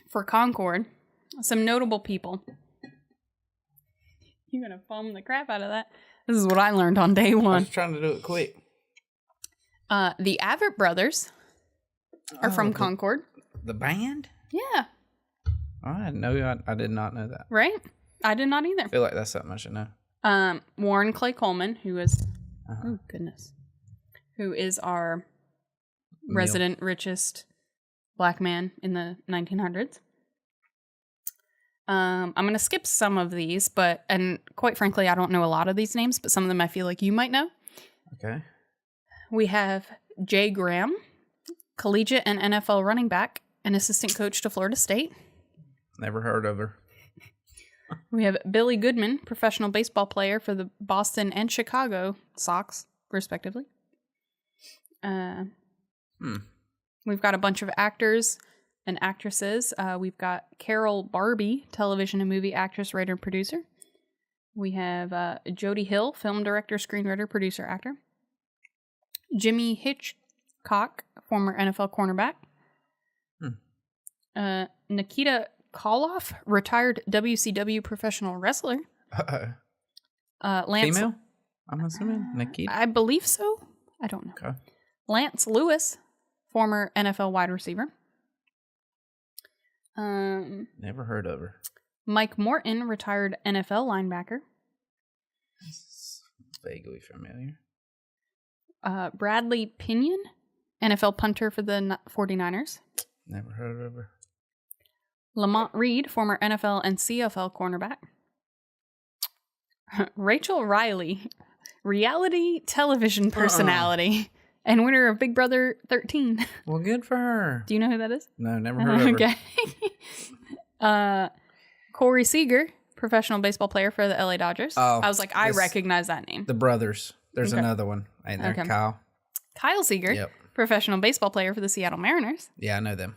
for Concord, some notable people. You're going to foam the crap out of that. This is what I learned on day one. I was trying to do it quick. The Avett brothers are from Concord. The band? Yeah. I did not know that. Right? I did not either. I feel like that's something I should know. Warren Clay Coleman, who is... Oh, goodness. Who is our resident richest black man in the 1900s. I'm going to skip some of these, and quite frankly, I don't know a lot of these names, but some of them I feel like you might know. Okay. We have Jay Graham, collegiate and NFL running back, and assistant coach to Florida State. Never heard of her. We have Billy Goodman, professional baseball player for the Boston and Chicago Sox, respectively. We've got a bunch of actors and actresses. We've got Carol Barbie, television and movie actress, writer, and producer. We have Jody Hill, film director, screenwriter, producer, actor. Jimmy Hitchcock, former NFL cornerback. Nikita Koloff, retired WCW professional wrestler. Lance, female? I'm assuming Nikita. I believe so. I don't know. Okay. Lance Lewis, former NFL wide receiver. Never heard of her. Mike Morton, retired NFL linebacker. This is vaguely familiar. Bradley Pinion, NFL punter for the 49ers. Never heard of her. Lamont Reed, former NFL and CFL cornerback. Rachel Riley, reality television personality and winner of Big Brother 13. Well, good for her. Do you know who that is? No, never heard of her. Okay. Corey Seager, professional baseball player for the LA Dodgers. Oh, I was like, I recognize that name. The brothers. There's another one. Ain't there? Okay. Kyle Seager, professional baseball player for the Seattle Mariners. Yeah, I know them.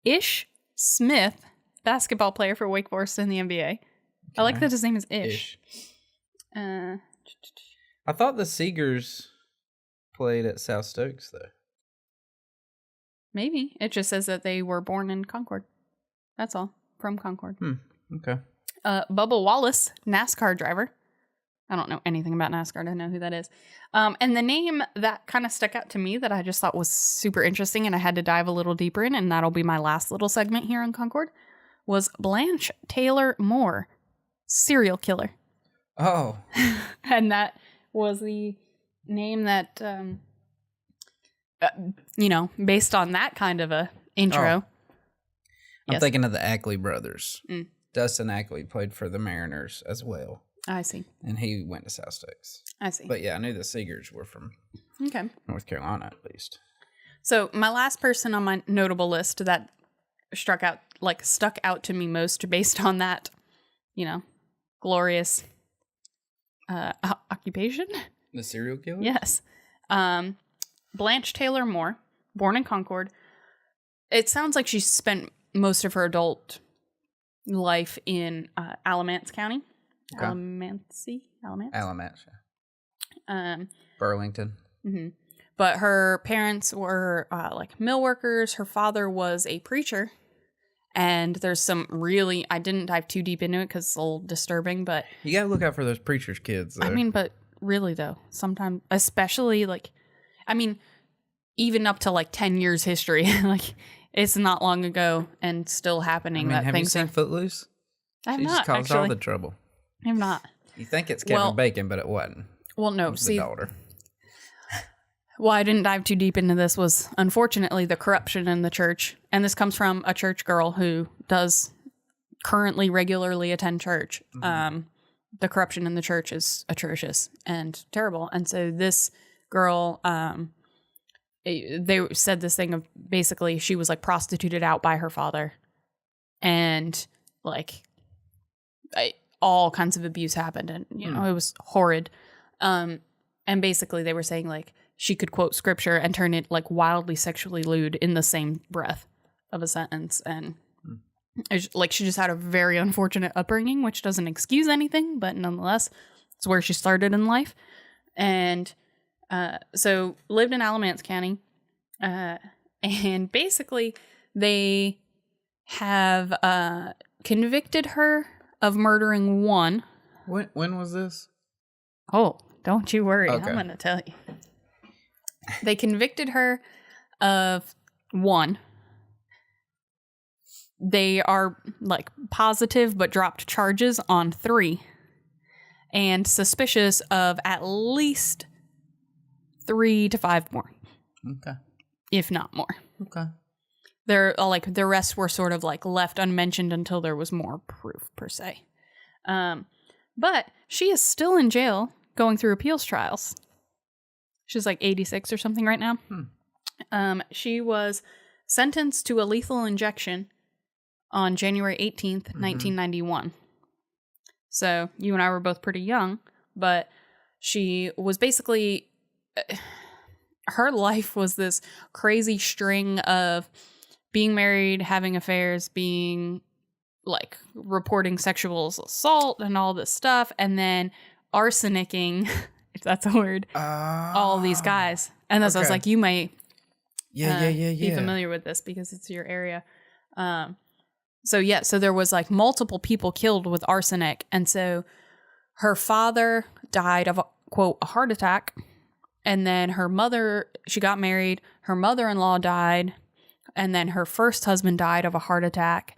Ish Smith, basketball player for Wake Forest in the NBA. Okay. I like that his name is Ish. I thought the Seegers played at South Stokes, though. Maybe. It just says that they were born in Concord. That's all. From Concord. Okay. Bubba Wallace, NASCAR driver. I don't know anything about NASCAR to know who that is. And the name that kind of stuck out to me that I just thought was super interesting and I had to dive a little deeper in, and that'll be my last little segment here on Concord, was Blanche Taylor Moore, serial killer. Oh. And that was the name that, based on that kind of a intro. I'm Yes. thinking of the Ackley brothers. Dustin Ackley played for the Mariners as well. I see. And he went to South Stakes. I see. But yeah, I knew the Seegers were from North Carolina at least. So my last person on my notable list that stuck out to me most based on that, glorious occupation. The serial killer? Yes. Blanche Taylor Moore, born in Concord. It sounds like she spent most of her adult life in Alamance County. Okay. Alamance, yeah. Burlington. Mm-hmm. But her parents were mill workers. Her father was a preacher. And there's some really, I didn't dive too deep into it because it's a little disturbing, but... You gotta look out for those preacher's kids, though. I mean, but really, though, sometimes, especially, even up to, 10 years history, it's not long ago and still happening. Have you seen Footloose? I have She not, just caused actually. all the trouble. I have not. You think it's Kevin Bacon, but it wasn't. Well, no, It was see... the daughter. Why I didn't dive too deep into this was, unfortunately, the corruption in the church. And this comes from a church girl who does currently regularly attend church. Mm-hmm. The corruption in the church is atrocious and terrible. And so this girl, they said this thing of basically she was prostituted out by her father. And all kinds of abuse happened. And, it was horrid. And basically they were saying she could quote scripture and turn it wildly sexually lewd in the same breath of a sentence. And she just had a very unfortunate upbringing, which doesn't excuse anything, but nonetheless, it's where she started in life. And so lived in Alamance County. And basically they have convicted her of murdering one. When was this? Oh, don't you worry. Okay. I'm going to tell you. They convicted her of one. They are positive but dropped charges on 3 and suspicious of at least 3 to 5 more. Okay. If not more. Okay. They're the rest were sort of left unmentioned until there was more proof per se. But she is still in jail going through appeals trials. She's 86 or something right now. She was sentenced to a lethal injection on January 18th, 1991. So you and I were both pretty young, but she was basically... her life was this crazy string of being married, having affairs, being reporting sexual assault and all this stuff, and then arsenicking... if that's a word, all these guys. And that's, I was you may be familiar with this because it's your area. So there was multiple people killed with arsenic. And so her father died of, quote, a heart attack. And then her mother, she got married. Her mother-in-law died. And then her first husband died of a heart attack.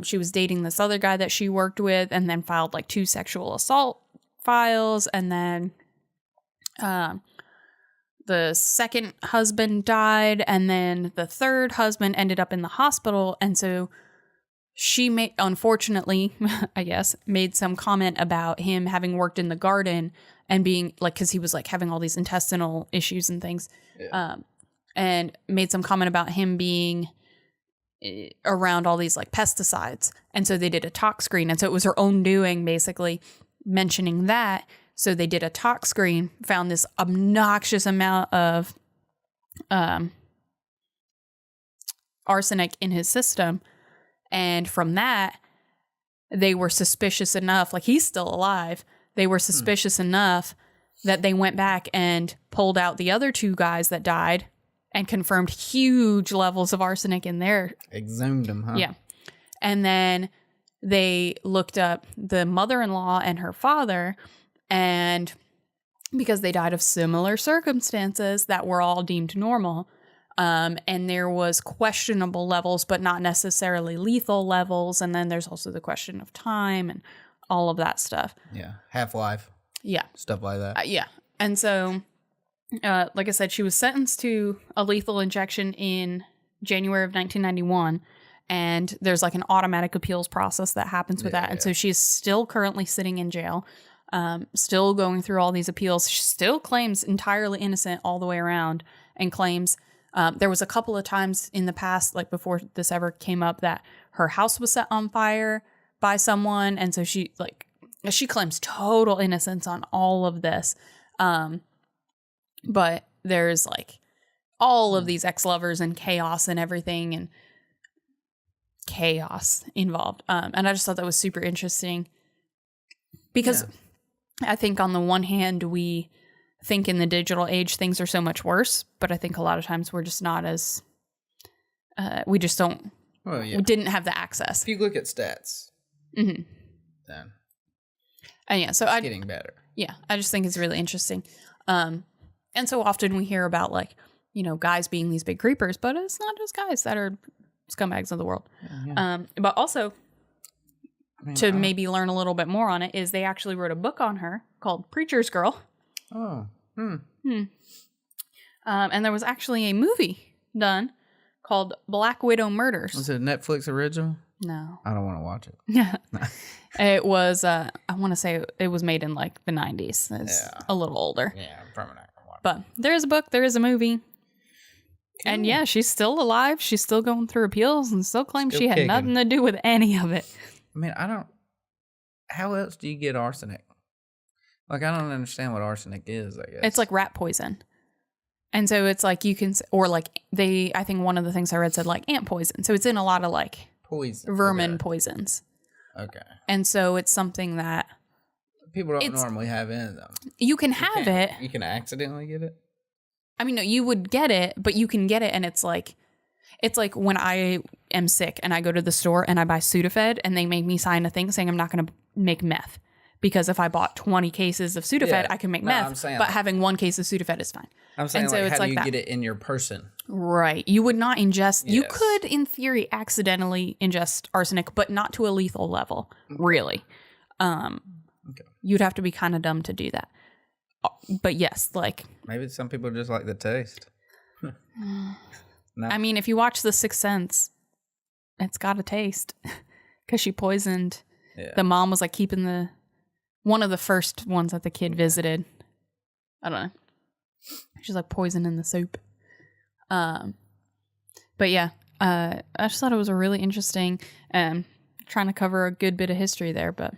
She was dating this other guy that she worked with and then filed 2 sexual assault files. And then the second husband died, and then the third husband ended up in the hospital. And so she unfortunately, I guess, made some comment about him having worked in the garden and being because he was having all these intestinal issues and things. Yeah. And made some comment about him being around all these pesticides. And so they did a tox screen. And so it was her own doing, basically mentioning that. So they did a tox screen, found this obnoxious amount of arsenic in his system. And from that, they were suspicious enough, he's still alive. They were suspicious enough that they went back and pulled out the other 2 guys that died and confirmed huge levels of arsenic in there. Exhumed them, huh? Yeah. And then they looked up the mother-in-law and her father. And because they died of similar circumstances that were all deemed normal. And there was questionable levels, but not necessarily lethal levels. And then there's also the question of time and all of that stuff. Yeah. Half-life. Yeah. Stuff like that. Yeah. And so, like I said, she was sentenced to a lethal injection in January of 1991. And there's like an automatic appeals process that happens with that. And so she's still currently sitting in jail, still going through all these appeals. She still claims entirely innocent all the way around, and claims there was a couple of times in the past, like before this ever came up, that her house was set on fire by someone. And so she claims total innocence on all of this. But there's like all of these ex-lovers and chaos and everything and chaos involved. And I just thought that was super interesting because I think on the one hand, we think in the digital age, things are so much worse, but I think a lot of times we're just not as, we just don't, we didn't have the access. If you look at stats, then so it's getting better. Yeah, I just think it's really interesting. And so often we hear about like, you know, guys being these big creepers, but it's not just guys that are scumbags of the world. But also, maybe learn a little bit more on it, is they actually wrote a book on her called Preacher's Girl. And there was actually a movie done called Black Widow Murders. Was it a Netflix original? No. I don't want to watch it. Yeah. It was, I want to say it was made in like the 90s. It's a little older. Yeah, I'm probably not going to watch it. But there is a book, there is a movie. Cool. And yeah, she's still alive. She's still going through appeals and still claims she had nothing to do with any of it. I mean, how else do you get arsenic? Like, I don't understand what arsenic is, I guess. It's like rat poison. And so it's like you can, or like I think one of the things I read said like ant poison. So it's in a lot of like vermin poisons. Okay. And so it's something that people don't normally have in them. You can have it. You can accidentally get it? I mean, no, you would get it, but you can get it, and it's like when I am sick and I go to the store and I buy Sudafed and they make me sign a thing saying I'm not going to make meth. Because if I bought 20 cases of Sudafed, I can make meth, but having one case of Sudafed is fine. I'm saying, like, how do you get it in your person? Right. You would not ingest, you could, in theory, accidentally ingest arsenic, but not to a lethal level, really. You'd have to be kind of dumb to do that. But yes, like... Maybe some people just like the taste. No. I mean, if you watch The Sixth Sense, it's got a taste. Because she poisoned... The mom was like keeping one of the first ones that the kid visited. I don't know. She's like poisoning the soup. But yeah, I just thought it was a really interesting, trying to cover a good bit of history there, but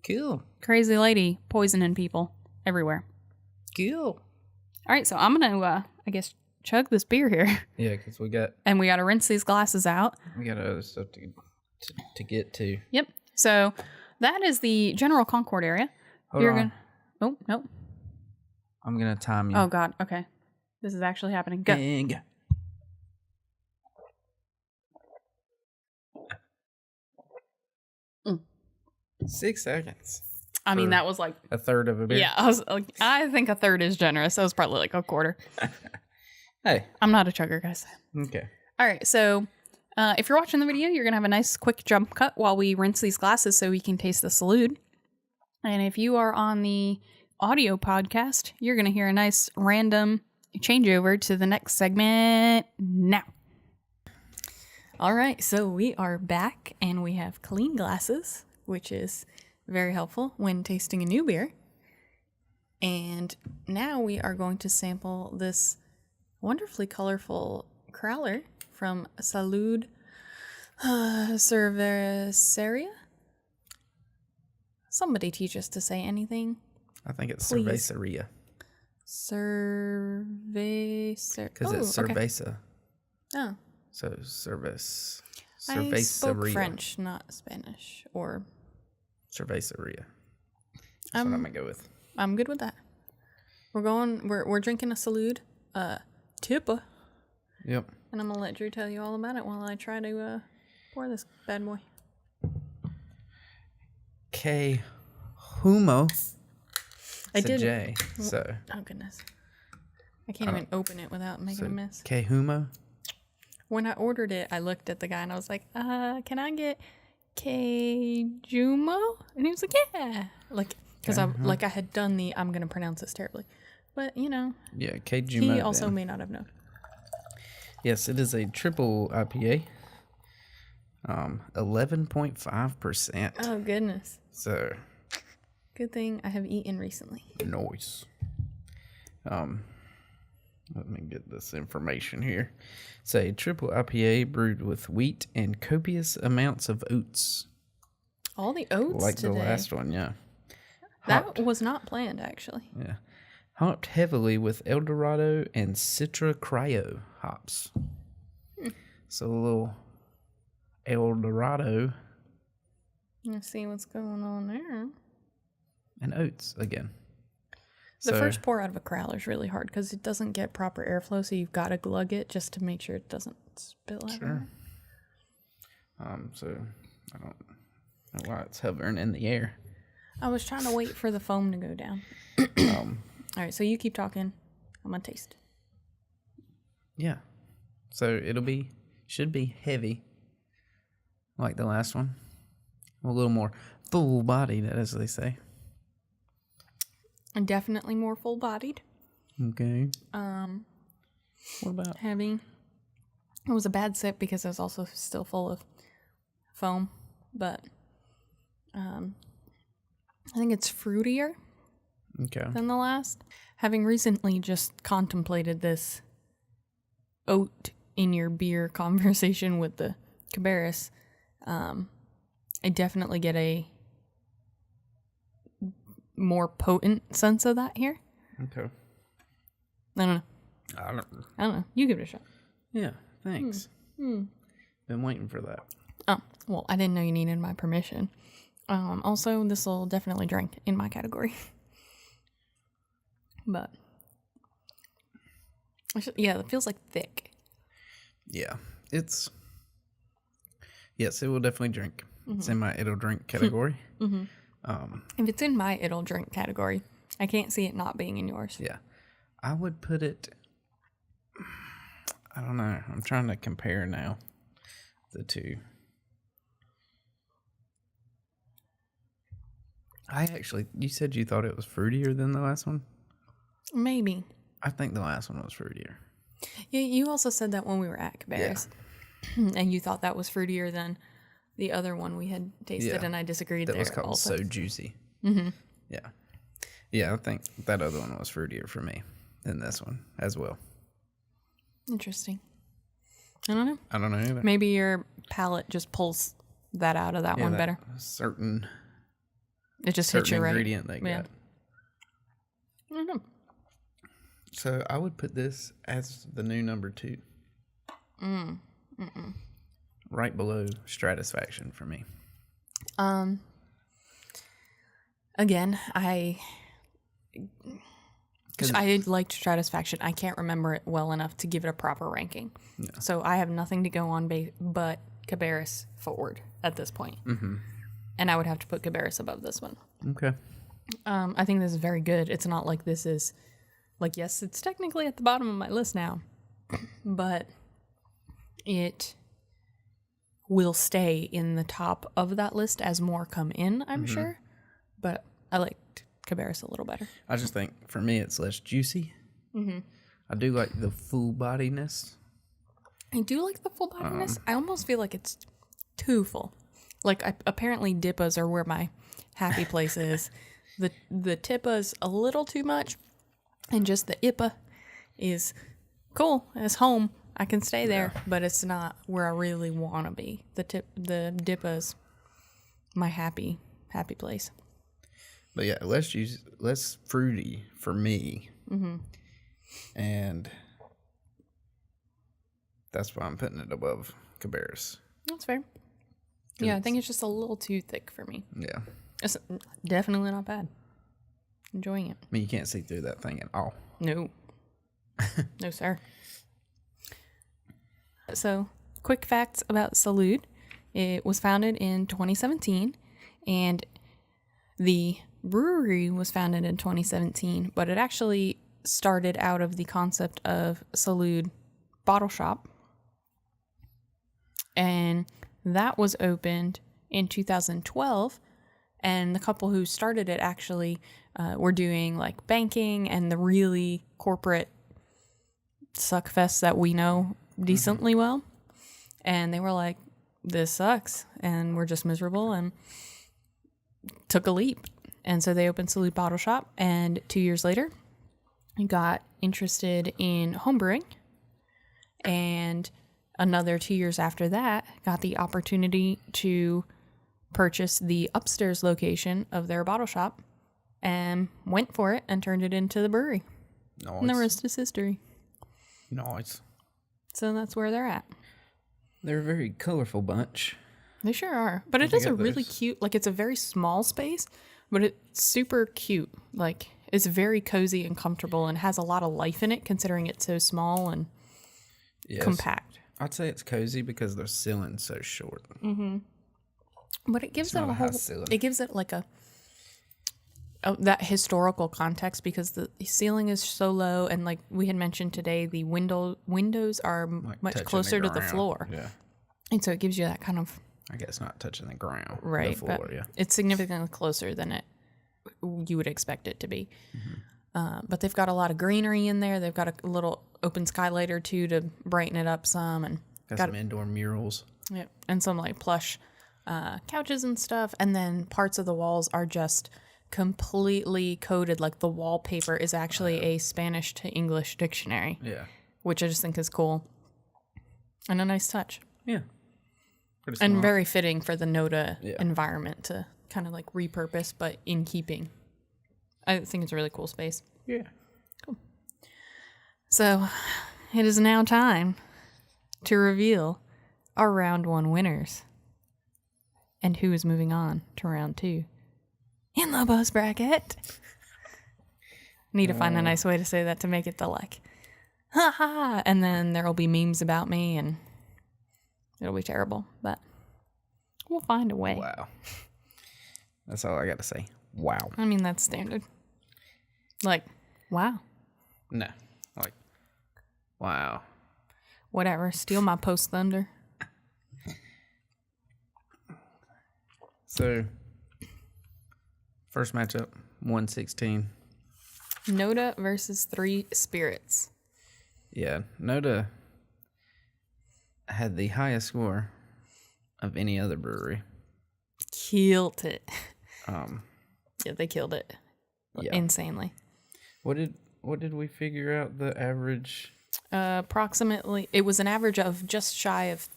cool. Crazy lady poisoning people everywhere. Cool. All right, so I'm gonna, I guess, chug this beer here. Yeah, because we got to rinse these glasses out. We got other stuff to get to. Yep. So that is the general Concord area. Hold on. Oh, nope. I'm going to time you. Oh, God. Okay. This is actually happening. Go. Bang. 6 seconds. I mean, that was like a third of a beer. Yeah, I think a third is generous. That was probably like a quarter. Hey. I'm not a chugger, guys. Okay. All right. So if you're watching the video, you're going to have a nice quick jump cut while we rinse these glasses so we can taste the Salud. And if you are on the audio podcast, you're going to hear a nice random changeover to the next segment now. All right. So we are back and we have clean glasses, which is very helpful when tasting a new beer. And now we are going to sample this wonderfully colorful crowler from Salud Cerveceria. Somebody teach us to say anything. I think it's Please. Cerveceria. Cerveceria. Because it's cerveza. Okay. Oh. So Cerveceria. I spoke French, not Spanish. Or Cerveceria. That's what I'm going to go with. I'm good with that. We're drinking a Salud Tippa. Yep. And I'm going to let Drew tell you all about it while I try to pour this bad boy. Que humo It's a J. So. Oh, goodness. I can't even open it without making a mess. Kehumo? When I ordered it, I looked at the guy and I was like, can I get Kejumo? And he was like, yeah. Like, because I had done I'm going to pronounce this terribly. But, Yeah, Kejumo. He also may not have known. Yes, it is a triple IPA. 11.5%. Oh, goodness. So. Good thing I have eaten recently. Nice. Let me get this information here. It's a triple IPA brewed with wheat and copious amounts of oats. All the oats like today. The last one, yeah. That was not planned, actually. Yeah. Hopped heavily with Eldorado and Citra Cryo hops. So a little Eldorado. Let's see what's going on there. And oats again. The first pour out of a crowler is really hard because it doesn't get proper airflow, so you've got to glug it just to make sure it doesn't spill out. Sure. So I don't know why it's hovering in the air. I was trying to wait for the foam to go down. All right, so you keep talking. I'm gonna taste. Yeah. So should be heavy, like the last one. A little more full-bodied, as they say. And definitely more full-bodied. Okay. What about heavy? It was a bad sip because it was also still full of foam, but I think it's fruitier than the last. Having recently just contemplated this oat in your beer conversation with the Cabarrus, I definitely get a more potent sense of that here. Okay. I don't know. I don't know. You give it a shot. Yeah, thanks. Been waiting for that. Oh, well, I didn't know you needed my permission. Also, this will definitely drink in my category. But, it feels like thick. Yeah, yes, it will definitely drink. Mm-hmm. It's in my it'll drink category. Mm-hmm. If it's in my it'll drink category, I can't see it not being in yours. Yeah. I would put it, I don't know. I'm trying to compare now the two. You said you thought it was fruitier than the last one? Maybe. I think the last one was fruitier. Yeah, you also said that when we were at Cabarrus. Yeah. And you thought that was fruitier than the other one we had tasted, and I disagreed there. That was called also. So Juicy. Mm-hmm. Yeah. Yeah, I think that other one was fruitier for me than this one as well. Interesting. I don't know. I don't know either. Maybe your palate just pulls that out of that one better. It just hits you right. Ingredient they got. I don't know. So I would put this as the new number 2. Right below Stratisfaction for me. Again, I liked Stratisfaction. I can't remember it well enough to give it a proper ranking. No. So I have nothing to go on but Cabarrus forward at this point. Mm-hmm. And I would have to put Cabarrus above this one. Okay. I think this is very good. It's not like this is, like, yes, it's technically at the bottom of my list now, but it will stay in the top of that list as more come in, I'm sure. But I liked Cabarrus a little better. I just think, for me, it's less juicy. Mm-hmm. I do like the full-bodiness. I do like the full-bodiness. I almost feel like it's too full. Like, apparently Dippas are where my happy place is. The Tippa's a little too much, and just the IPA is cool. It's home. I can stay there, but it's not where I really want to be. The Dippa's my happy place. But yeah, less fruity for me. Mm-hmm. And that's why I'm putting it above Cabarrus. That's fair. Yeah, I think it's just a little too thick for me. Yeah. It's definitely not bad. Enjoying it. I mean, you can't see through that thing at all. No. No, sir. So, quick facts about Salud. It was founded in 2017, and the brewery was founded in 2017, but it actually started out of the concept of Salud Bottle Shop. And that was opened in 2012. And the couple who started it actually were doing like banking and the really corporate suckfests that we know decently well. And they were like, this sucks and we're just miserable, and took a leap. And so they opened Salud Bottle Shop, and 2 years later got interested in homebrewing, and another 2 years after that got the opportunity to purchase the upstairs location of their bottle shop and went for it and turned it into the brewery. Nice. And the rest is history. Nice. So that's where they're at. They're a very colorful bunch. They sure are. But it is a really cute, like, it's a very small space, but it's super cute. Like, it's very cozy and comfortable and has a lot of life in it, considering it's so small and compact. I'd say it's cozy because their ceiling's so short. Mm-hmm. But it gives it a whole, ceiling. it gives it like that historical context, because the ceiling is so low, and like we had mentioned today, the windows are Like much touching closer to the ground. floor. Yeah. And so it gives you that kind of, I guess not touching the ground. right, The floor, but yeah. it's significantly closer than you would expect it to be. Mm-hmm. But they've got a lot of greenery in there. They've got a little open skylight or two to brighten it up some, and Got some indoor murals. yep, and some like plush couches and stuff. And then parts of the walls are just completely coated. Like the wallpaper is actually a Spanish to English dictionary. Yeah. Which I just think is cool and a nice touch. Yeah. Pretty And smart. very fitting for the Noda Yeah. environment to kind of like repurpose, but in keeping. I think it's a really cool space. Yeah. So it is now time to reveal our round one winners and who is moving on to round two in the bus bracket. Need to find a nice way to say that to make it the like, ha ha, and then there will be memes about me and it'll be terrible, but we'll find a way. Wow. That's all I got to say. Wow. I mean, that's standard. Like, wow. No. Like, wow. Whatever. Steal my post thunder. So, first matchup, 116. Noda versus Three Spirits. Yeah, Noda had the highest score of any other brewery. Killed it. Um, Yeah, they killed it. Yeah. Insanely. what did we figure out the average? Approximately, it was an average of just shy of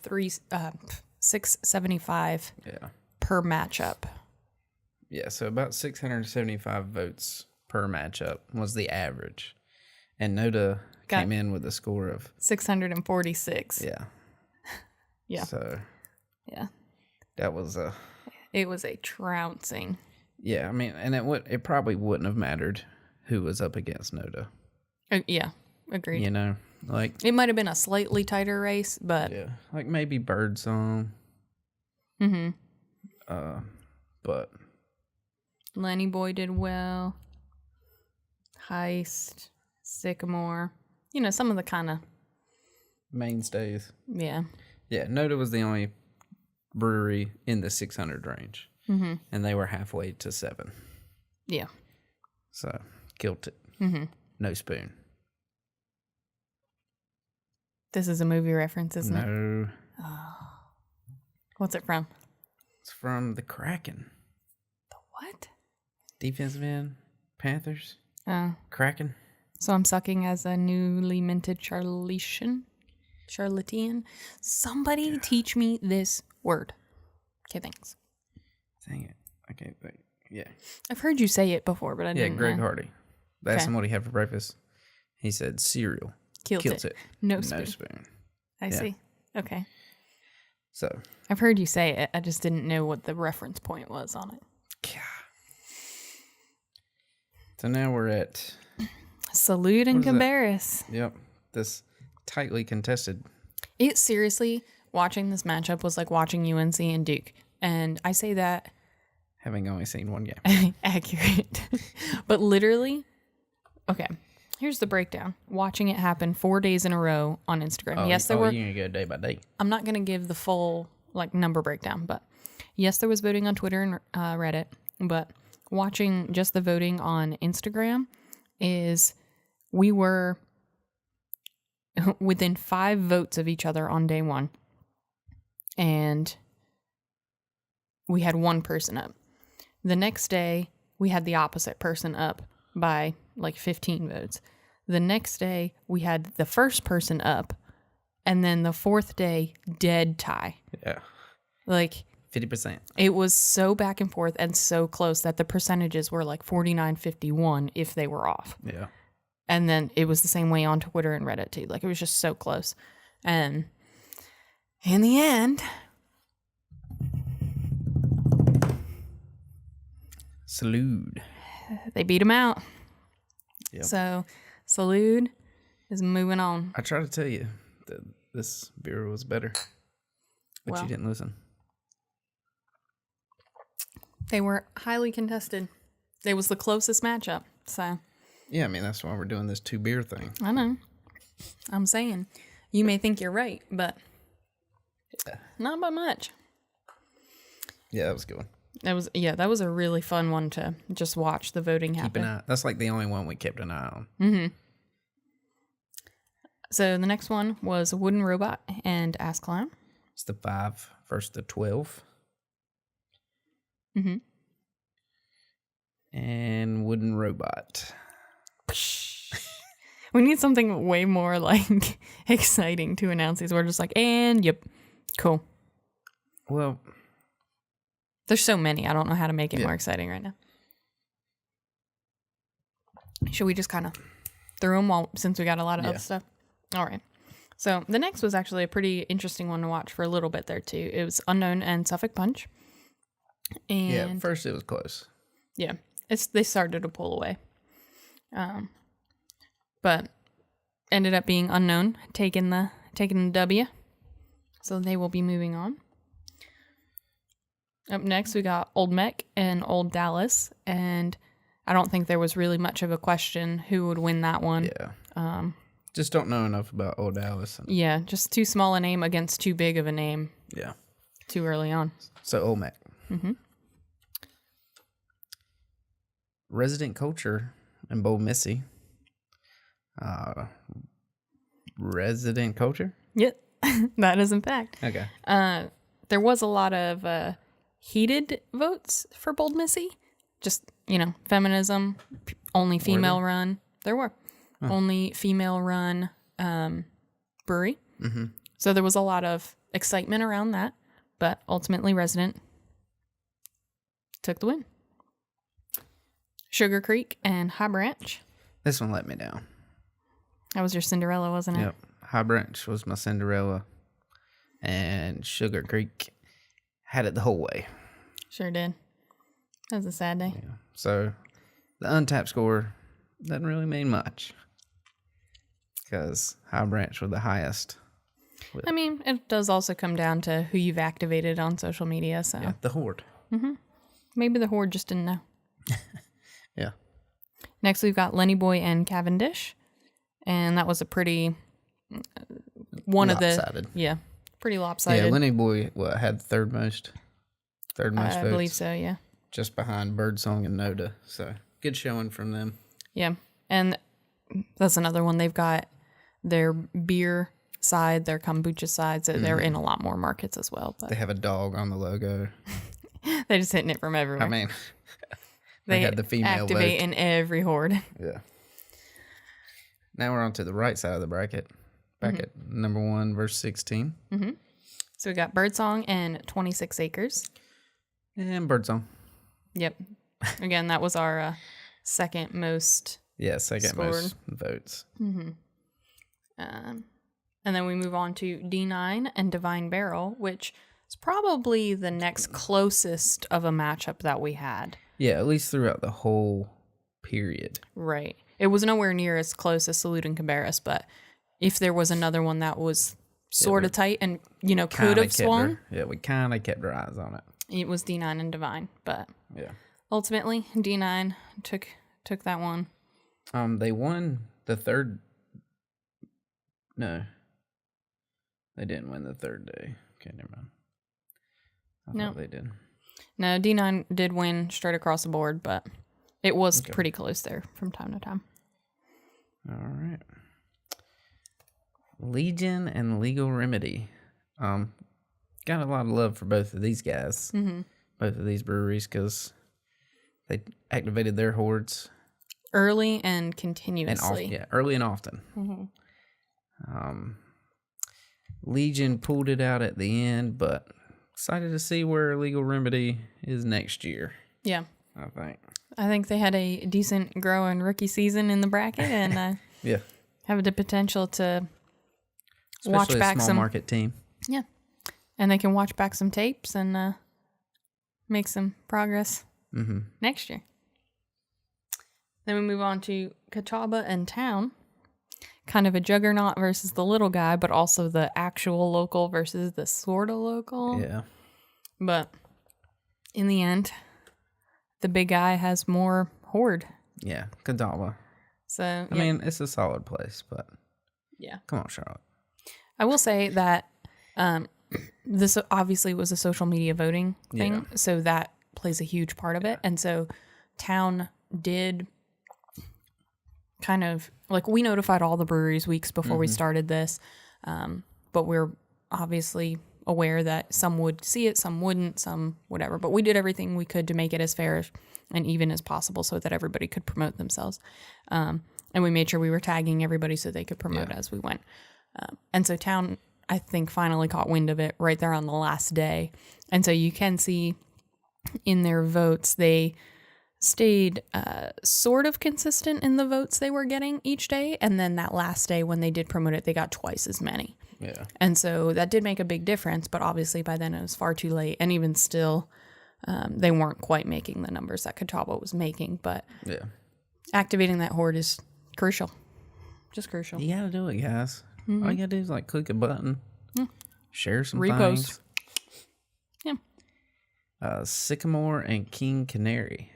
675 Yeah. per matchup. Yeah, so about 675 votes per matchup was the average. And Noda came in with a score of 646. yeah. Yeah. So Yeah. that was a It was a trouncing. yeah, I mean, and it probably wouldn't have mattered who was up against Noda. Yeah, agreed. You know, like It might have been a slightly tighter race, but yeah, like maybe Birdsong. mm-hmm. But Lenny Boy did well. Heist, Sycamore. You know, some of the kind of, mainstays. yeah. Yeah, Noda was the only brewery in the 600 range. Mm-hmm. And they were halfway to 7. Yeah. So, killed it. Mm-hmm. No spoon. This is a movie reference, isn't it? No. What's it from? It's from the Kraken. What? Defensive end, Panthers, Oh. Kraken. So I'm sucking as a newly minted charlatan. Somebody teach me this word. Okay, thanks. Dang it. I can't think. Yeah. I've heard you say it before, but I Yeah, didn't Greg know. Hardy. I asked Okay. him what he had for breakfast. He said cereal. Kills it. No spoon. I Yeah. see. Okay. So, I've heard you say it. I just didn't know what the reference point was on it. so now we're at, Salud and What is that? Cabarrus. yep, this tightly contested. It seriously, watching this matchup was like watching UNC and Duke. And I say that having only seen one game. Accurate. But literally, okay, here's the breakdown. Watching it happen 4 days in a row on Instagram. Yes, there were. You're going to go day by day. I'm not going to give the full number breakdown, but yes, there was voting on Twitter and Reddit, but watching just the voting on Instagram we were within 5 votes of each other on day 1, and we had 1 person up. The next day, we had the opposite person up by 15 votes. The next day, we had the first person up, and then the 4th day, dead tie. Yeah. 50%. It was so back and forth and so close that the percentages were 49-51 if they were off. Yeah. And then it was the same way on Twitter and Reddit too. It was just so close. And in the end, Salud. they beat him out. Yep. So Salud is moving on. I tried to tell you that this beer was better, but you didn't listen. They were highly contested. It was the closest matchup. So yeah, I mean, that's why we're doing this 2 beer thing. I know. I'm saying you may think you're right, but not by much. Yeah, that was a good one. That was a really fun one to just watch the voting happen. Keep an eye. That's the only one we kept an eye on. Mm-hmm. So the next one was Wooden Robot and Ass Clown. It's the 5 versus the 12. Mm-hmm. And Wooden Robot. We need something way more exciting to announce these. We're just and yep, cool. Well, there's so many. I don't know how to make it more exciting right now. Should we just kind of through them since we got a lot of other stuff? All right. So the next was actually a pretty interesting one to watch for a little bit there too. It was Unknown and Suffolk Punch. And at first it was close. Yeah, they started to pull away. But ended up being Unknown, taking the W. So they will be moving on. Up next, we got Old Mech and Old Dallas, and I don't think there was really much of a question who would win that one. Yeah. Just don't know enough about Old Dallas. Yeah, just too small a name against too big of a name. Yeah. Too early on. So Old Mech. Mm-hmm. Resident Culture and Bold Missy. Resident Culture? Yep, that is in fact. Okay. There was a lot of heated votes for Bold Missy. Just, feminism, only female run. There were. Only female run brewery. Mm-hmm. So there was a lot of excitement around that. But ultimately, Resident took the win. Sugar Creek and High Branch. This one let me down. That was your Cinderella, wasn't it? Yep. High Branch was my Cinderella. And Sugar Creek had it the whole way. Sure did. That was a sad day. Yeah. So the untapped score doesn't really mean much. Because High Branch was the highest. I mean, it does also come down to who you've activated on social media. So yeah, the Horde. Mm-hmm. Maybe the Horde just didn't know. Yeah. Next, we've got Lenny Boy and Cavendish. And that was a pretty... lopsided. Pretty lopsided. Yeah, Lenny Boy had third most votes. I believe so, yeah. Just behind Birdsong and Noda. So, good showing from them. Yeah. And that's another one. They've got their beer side, their kombucha side, so they're in a lot more markets as well. But they have a dog on the logo. they're just hitting it from everywhere. I mean, they had the female activate vote. In every horde. Yeah. Now we're on to the right side of the bracket. Back at number 1 verse 16. Mm-hmm. So we got Birdsong and 26 Acres. And Birdsong. Yep. Again, that was our second most. Yeah, second scored. Most votes. Mm-hmm. And then we move on to D9 and Divine Barrel, which is probably the next closest of a matchup that we had. Yeah, at least throughout the whole period. Right. It was nowhere near as close as Salud and Cabarrus, but if there was another one that was sort of tight and, could have swung. We kind of kept our eyes on it. It was D9 and Divine, but Yeah. ultimately D9 took that one. They won the third. No, they didn't win the third day. Okay, never mind. I thought they did. No, D9 did win straight across the board, but it was pretty close there from time to time. All right. Legion and Legal Remedy. Got a lot of love for both of these guys. Mm-hmm. Both of these breweries, because they activated their hordes early and continuously. Early and often. Mm-hmm. Legion pulled it out at the end, but excited to see where Legal Remedy is next year. Yeah. I think they had a decent growing rookie season in the bracket, and have the potential to watch back a small some market team. Yeah, and they can watch back some tapes and make some progress next year. Then we move on to Catawba and Town. Kind of a juggernaut versus the little guy, but also the actual local versus the sort of local. Yeah. But in the end, the big guy has more horde. Yeah, Catawba. So I mean, it's a solid place, but yeah. Come on, Charlotte. I will say that this obviously was a social media voting thing, so that plays a huge part of it. And so Town did kind of, like, we notified all the breweries weeks before we started this, but we're obviously aware that some would see it, some wouldn't, some whatever. But we did everything we could to make it as fair and even as possible so that everybody could promote themselves. And we made sure we were tagging everybody so they could promote as we went. And so Town, I think, finally caught wind of it right there on the last day. And so you can see in their votes, they stayed sort of consistent in the votes they were getting each day. And then that last day when they did promote it, they got twice as many. Yeah. And so that did make a big difference. But obviously by then it was far too late. And even still, they weren't quite making the numbers that Catawba was making. But activating that horde is crucial. Just crucial. You gotta do it, guys. All you gotta do is click a button, share some repost. Things. Yeah. Sycamore and King Canary.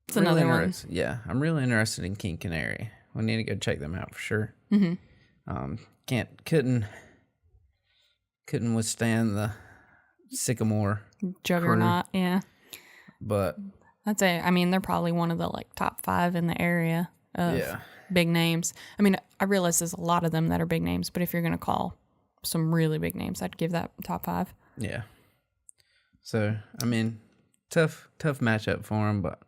It's another one. Yeah, I'm really interested in King Canary. We need to go check them out for sure. Couldn't withstand the Sycamore juggernaut. Crew. Yeah, but I'd say, I mean, they're probably one of the top 5 in the area of big names. I mean, I realize there's a lot of them that are big names, but if you're going to call some really big names, I'd give that top 5. Yeah. So, I mean, tough matchup for them, but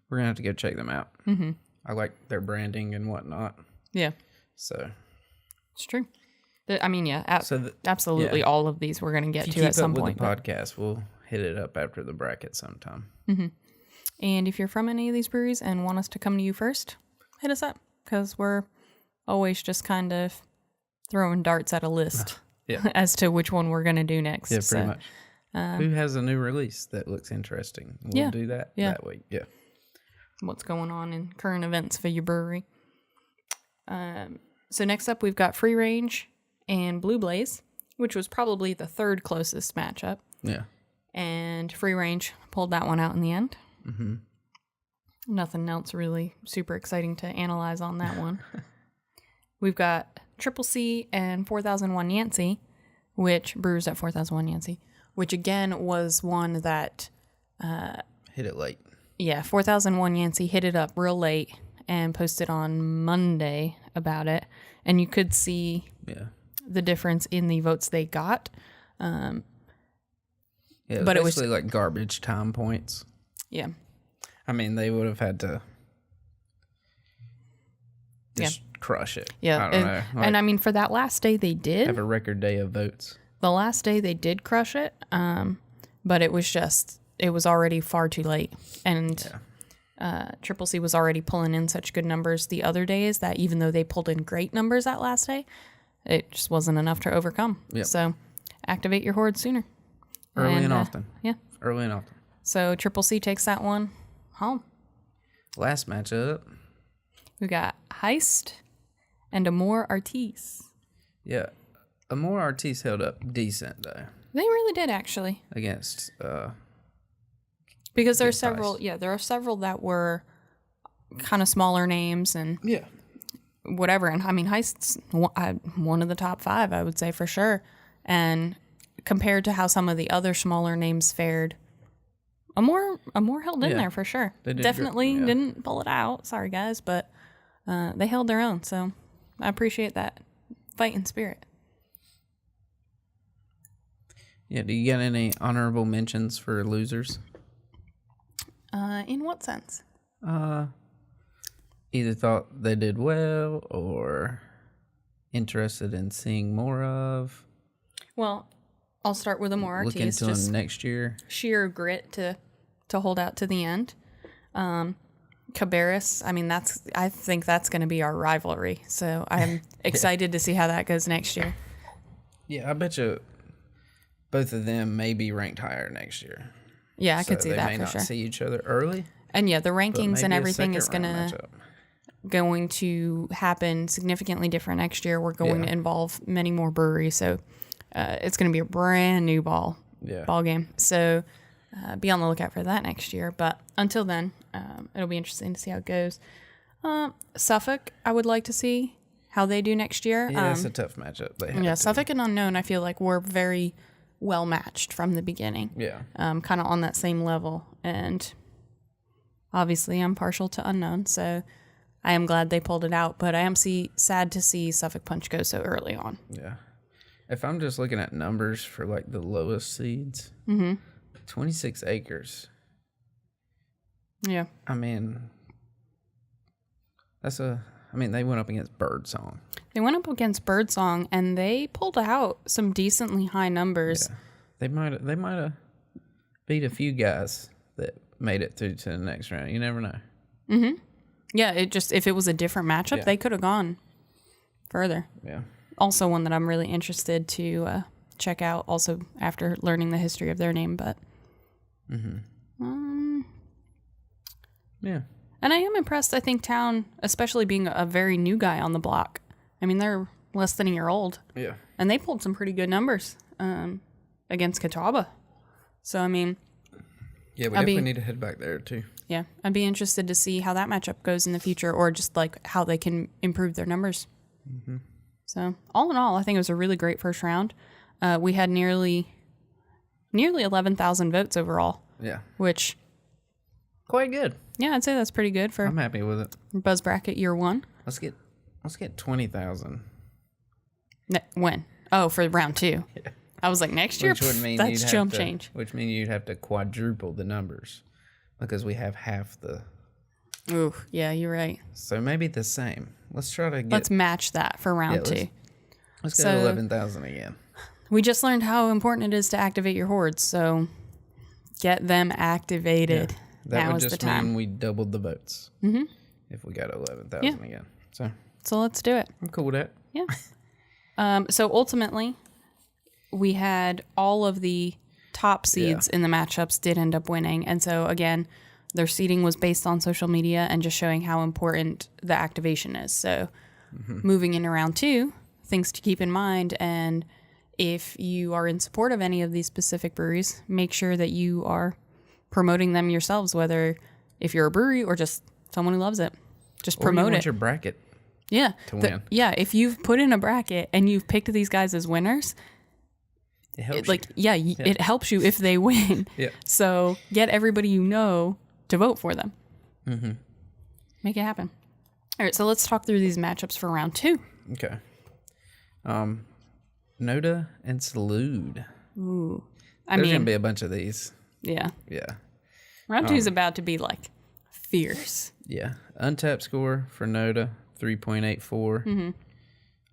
we're going to have to go check them out. Mm-hmm. I like their branding and whatnot. Yeah. So. It's true. I mean, absolutely all of these we're going to get to at some point. If you keep up with the podcast, we'll hit it up after the bracket sometime. Mm-hmm. And if you're from any of these breweries and want us to come to you first, hit us up, because we're always just kind of throwing darts at a list as to which one we're going to do next. Yeah, pretty much. Who has a new release that looks interesting? We'll do that week. Yeah. What's going on in current events for your brewery. So next up, we've got Free Range and Blue Blaze, which was probably the third closest matchup. Yeah. And Free Range pulled that one out in the end. Mm-hmm. Nothing else really super exciting to analyze on that one. We've got Triple C and 4001 Yancey, which brews at 4001 Yancey, which again was one that hit it late. Yeah, 4001 Yancey hit it up real late and posted on Monday about it, and you could see the difference in the votes they got. But it was basically like garbage time points. Yeah. I mean, they would have had to just crush it. Yeah. I don't know. And I mean, for that last day, they did have a record day of votes. The last day, they did crush it. But it was already far too late. And Triple C was already pulling in such good numbers the other days that even though they pulled in great numbers that last day, it just wasn't enough to overcome. Yep. So activate your horde sooner. Early and often. Yeah. Early and often. So Triple C takes that one home. Last matchup. We got Heist and Amor Artis. Yeah. Amor Ortiz held up decent, though, They really did, actually. against... Because there are against several, Heist. there are several that were kind of smaller names and Yeah. whatever. And I mean, Heist's one of the top 5, I would say for sure. And compared to how some of the other smaller names fared, Amor held in Yeah. there for sure. They did Definitely great, yeah. didn't pull it out. Sorry, guys, but they held their own. So I appreciate that fighting spirit. Yeah, do you got any honorable mentions for losers? In what sense? Either thought they did well or interested in seeing more of. Well, I'll start with Amor Look Ortiz. into Just them next year. sheer grit to hold out to the end. Cabarrus, I mean, I think that's going to be our rivalry. So I'm excited to see how that goes next year. Yeah, I bet you both of them may be ranked higher next year. Yeah, I So could see they that may for not sure. see each other early. And yeah, the But rankings and maybe a everything is second round going to happen significantly different next year. We're going Yeah. to involve many more breweries, so it's going to be a brand new ball game. So be on the lookout for that next year. But until then, it'll be interesting to see how it goes. Suffolk, I would like to see how they do next year. Yeah, it's a tough matchup. They have to. Suffolk and Unknown, I feel like we're very well matched from the beginning. Yeah. Kind of on that same level. And obviously I'm partial to Unknown, so I am glad they pulled it out, but I am sad to see Suffolk Punch go so early on. Yeah. If I'm just looking at numbers for like the lowest seeds, 26 acres. Yeah. I mean, they went up against Birdsong. They went up against Birdsong, and they pulled out some decently high numbers. Yeah. They might have beat a few guys that made it through to the next round. You never know. Yeah, if it was a different matchup, Yeah. they could have gone further. Yeah. Also one that I'm really interested to check out, also after learning the history of their name, but... Yeah. And I am impressed, I think Town, especially being a very new guy on the block. I mean, they're less than a year old. Yeah. And they pulled some pretty good numbers against Catawba. So, I mean, Yeah, we definitely need to head back there too. yeah, I'd be interested to see how that matchup goes in the future, or just like how they can improve their numbers. So, all in all, I think it was a really great first round. We had nearly 11,000 votes overall, Yeah. which, Quite good. yeah, I'd say that's pretty good for I'm happy with it. Buzz Bracket year 1. Let's get 20,000. When? Oh, for round 2. Yeah. I was like, next year? Which would mean That's you'd chump have to, change. Which means you'd have to quadruple the numbers because we have half the. Ooh, yeah, you're right. So maybe the same. Let's try to get. Let's match that for round 2. Let's go So- to 11,000 again. We just learned how important it is to activate your hordes, so get them activated. That Now would is the just time. mean we doubled the votes. If we got 11,000 Yeah. again. So So let's do it. I'm cool with that. Yeah. So ultimately, we had all of the top seeds in the matchups did end up winning. And so again, their seeding was based on social media and just showing how important the activation is. So moving into round 2, things to keep in mind. And if you are in support of any of these specific breweries, make sure that you are promoting them yourselves, whether if you're a brewery or just someone who loves it. Just Or you promote want it. your bracket. Yeah. to win. Yeah. If you've put in a bracket and you've picked these guys as winners, It helps. it helps you if they win. Yeah. So get everybody you know to vote for them. Make it happen. All right. So let's talk through these matchups for round 2. Okay. Noda and Salud. Ooh. There's gonna be a bunch of these. Yeah. Yeah. Round 2 is about to be like fierce. Yeah. Untapped score for Noda, 3.84.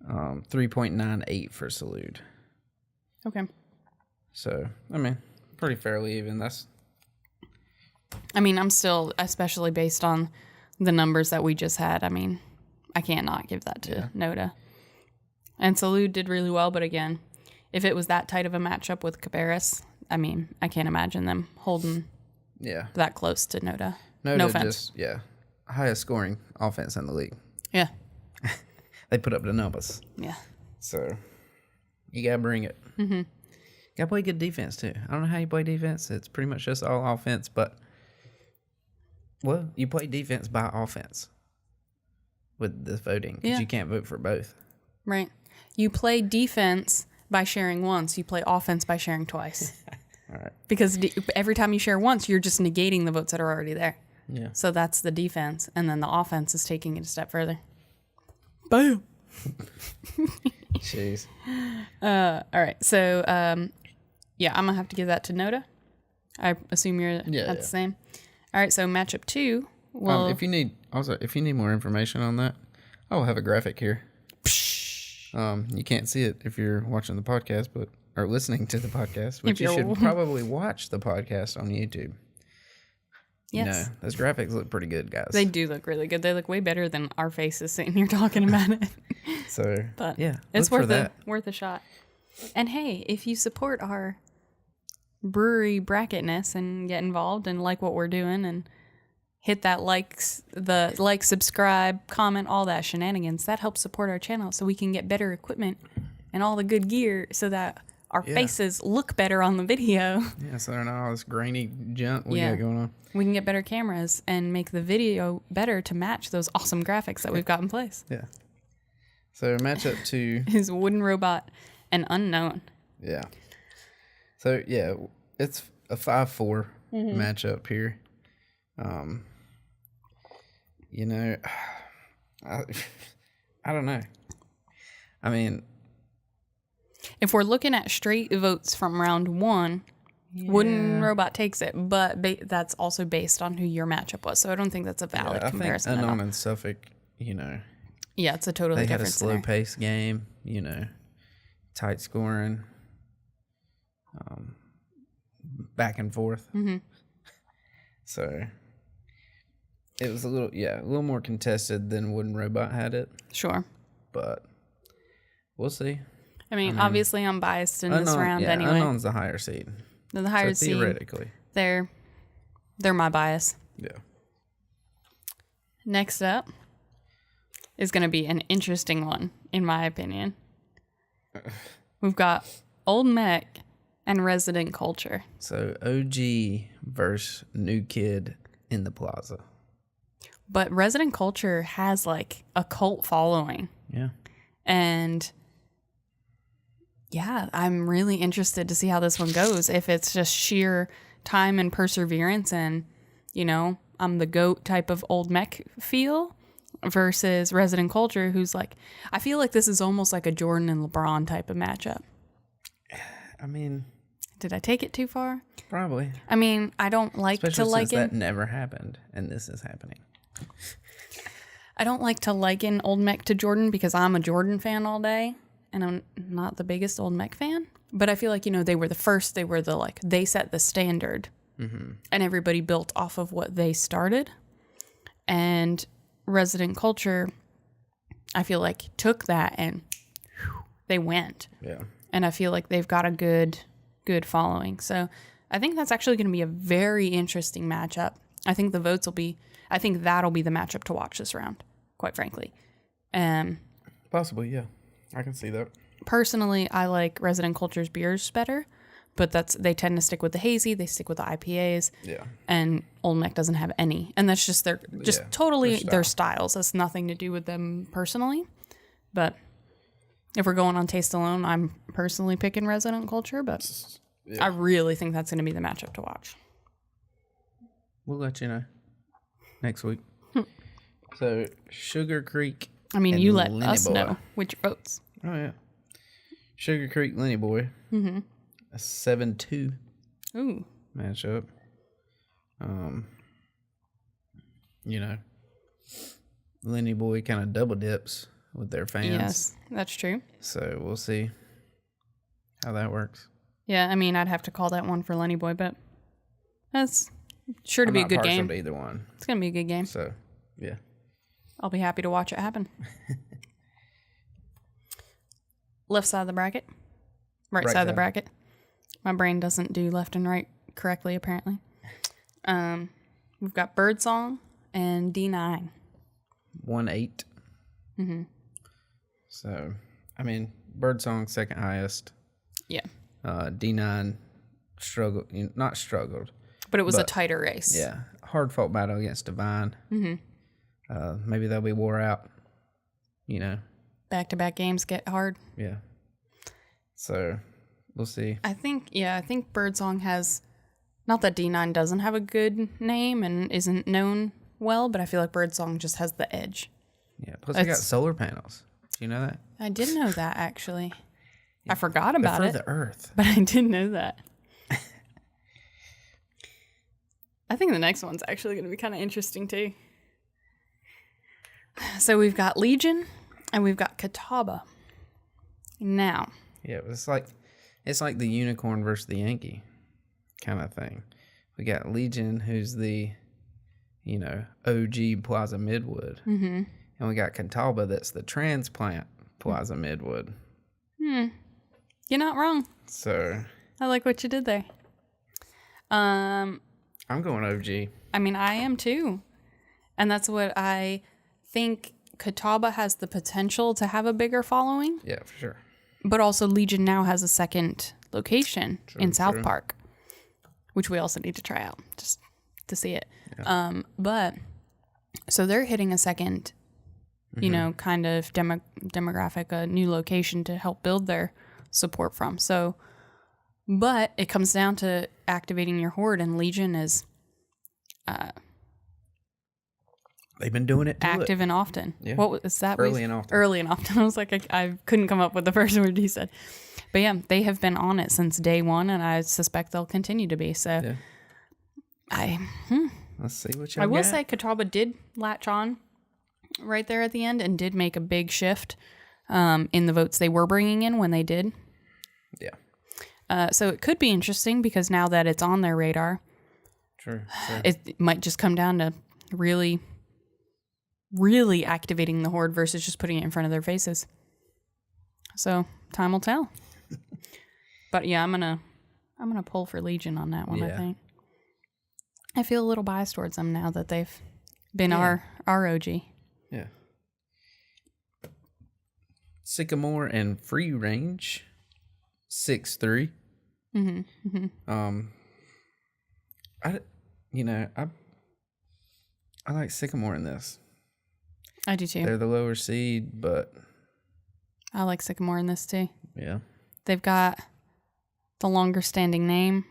3.98 for Salud. Okay. So, pretty fairly even. I'm still, especially based on the numbers that we just had, I can't not give that to Noda. And Salud did really well, but again, if it was that tight of a matchup with Cabarrus, I can't imagine them holding that close to Noda. Noda No offense. just, highest scoring offense in the league. Yeah. They put up the numbers. Yeah. So, You gotta bring it. Mm-hmm. Gotta play good defense too. I don't know how you play defense. It's pretty much just all offense, but you play defense by offense with this voting because you can't vote for both. Right. You play defense by sharing once. You play offense by sharing twice. All right. Because every time you share once, you're just negating the votes that are already there. Yeah. So that's the defense, and then the offense is taking it a step further. Boom. Jeez. All right. So, I'm gonna have to give that to Noda. I assume you're at the same. All right. So matchup 2. Well, if you need more information on that, I'll have a graphic here. You can't see it if you're watching the podcast, or listening to the podcast, which you should probably watch the podcast on YouTube. Yes. Those graphics look pretty good, guys. They do look really good. They look way better than our faces sitting here talking about it. So, but yeah, it's worth a shot. And hey, if you support our brewery bracketness and get involved and like what we're doing and hit that subscribe, comment, all that shenanigans, that helps support our channel so we can get better equipment and all the good gear so that our faces look better on the video. Yeah, so they're not all this grainy junk we got going on. We can get better cameras and make the video better to match those awesome graphics that we've got in place. Yeah. So matchup 2 is Wooden Robot and Unknown. Yeah. So yeah, it's a 5-4 matchup here. I don't know. I mean, if we're looking at straight votes from round 1, Wooden Robot takes it, but that's also based on who your matchup was. So I don't think that's a valid comparison. I think Unknown and Suffolk, yeah, it's a totally different. They had a slow paced game, tight scoring, back and forth. Mm-hmm. So it was a little more contested than Wooden Robot had it. Sure, but we'll see. I mean, obviously, I'm biased in this round anyway. Unknown's the higher seed. The higher seed. Theoretically. They're my bias. Yeah. Next up is going to be an interesting one, in my opinion. We've got Old Mech and Resident Culture. So, OG versus new kid in the plaza. But Resident Culture has, a cult following. Yeah. And yeah, I'm really interested to see how this one goes. If it's just sheer time and perseverance and, I'm the GOAT type of Old Mech feel versus Resident Culture, who's I feel like this is almost like a Jordan and LeBron type of matchup. I mean, did I take it too far? Probably. I mean, I don't like Especially to liken. Since that never happened and this is happening. I don't like to liken Old Mech to Jordan because I'm a Jordan fan all day. And I'm not the biggest Old Mech fan, but I feel like, they were the first, they were they set the standard and everybody built off of what they started. And Resident Culture, I feel like took that and they went. Yeah. And I feel like they've got a good following. So I think that's actually going to be a very interesting matchup. I think that'll be the matchup to watch this round, quite frankly. Possibly, yeah. I can see that. Personally, I like Resident Culture's beers better, but they tend to stick with the hazy, they stick with the IPAs. Yeah. And Old Mech doesn't have any. And that's just their styles. That's nothing to do with them personally. But if we're going on taste alone, I'm personally picking Resident Culture, but I really think that's going to be the matchup to watch. We'll let you know next week. So, Sugar Creek. I mean, you let Lenny us Boy. know with your votes. Oh, yeah. Sugar Creek, Lenny Boy. Mm-hmm. A 7-2 matchup. Lenny Boy kind of double dips with their fans. Yes, that's true. So we'll see how that works. Yeah, I mean, I'd have to call that one for Lenny Boy, but that's sure to be a good game. To either one. It's going to be a good game. So, yeah. I'll be happy to watch it happen. Left side of the bracket. Right side of the bracket. My brain doesn't do left and right correctly, apparently. We've got Birdsong and D9. 1-8. Mm-hmm. So, I mean, Birdsong second highest. Yeah. D9 not struggled. But it was a tighter race. Yeah. Hard fought battle against Divine. Mm-hmm. Maybe they'll be wore out. Back-to-back games get hard. Yeah. So, we'll see. I think Birdsong has, not that D9 doesn't have a good name and isn't known well, but I feel like Birdsong just has the edge. Yeah, plus they got solar panels. Do you know that? I did know that, actually. I forgot about They're it. for the Earth. But I did know that. I think the next one's actually going to be kind of interesting, too. So we've got Legion and we've got Catawba. Now. Yeah, it's like the unicorn versus the Yankee kind of thing. We got Legion, who's the, OG Plaza Midwood. Mm-hmm. And we got Catawba, that's the transplant Plaza Midwood. You're not wrong. So. I like what you did there. I'm going OG. I mean, I am too. And that's what I think. Catawba has the potential to have a bigger following. Yeah, for sure. But also Legion now has a second location in South Park, which we also need to try out just to see it. Yeah. But so they're hitting a second, kind of demographic, a new location to help build their support from. So, but it comes down to activating your horde, and Legion is they've been doing it active and often. Yeah. What was that? Early and often. Early and often. I was like, I couldn't come up with the first word he said. But yeah, they have been on it since day one, and I suspect they'll continue to be. So let's see what you I will say Catawba did latch on right there at the end and did make a big shift in the votes they were bringing in when they did. Yeah. So it could be interesting because now that it's on their radar, Sure. it might just come down to really activating the horde versus just putting it in front of their faces. So time will tell. But yeah, I'm gonna pull for Legion on that one. Yeah. I think I feel a little biased towards them now that they've been our OG. Yeah. Sycamore and Free Range, 6-3. Mm-hmm. I like Sycamore in this. I do too. They're the lower seed, but I like Sycamore in this too. Yeah. They've got the longer standing name.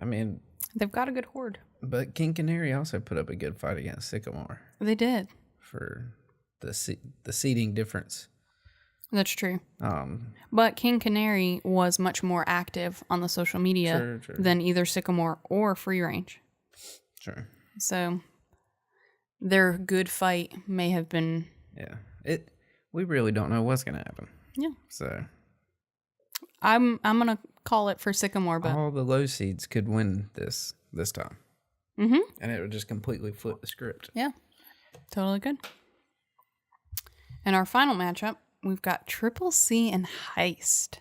I mean, they've got a good horde. But King Canary also put up a good fight against Sycamore. They did. For the seeding difference. That's true. But King Canary was much more active on the social media than either Sycamore or Free Range. Sure. So their good fight may have been. Yeah. We really don't know what's going to happen. Yeah. So I'm gonna call it for Sycamore, but all the low seeds could win this time. Mm-hmm. And it would just completely flip the script. Yeah. Totally good. And our final matchup, we've got Triple C and Heist.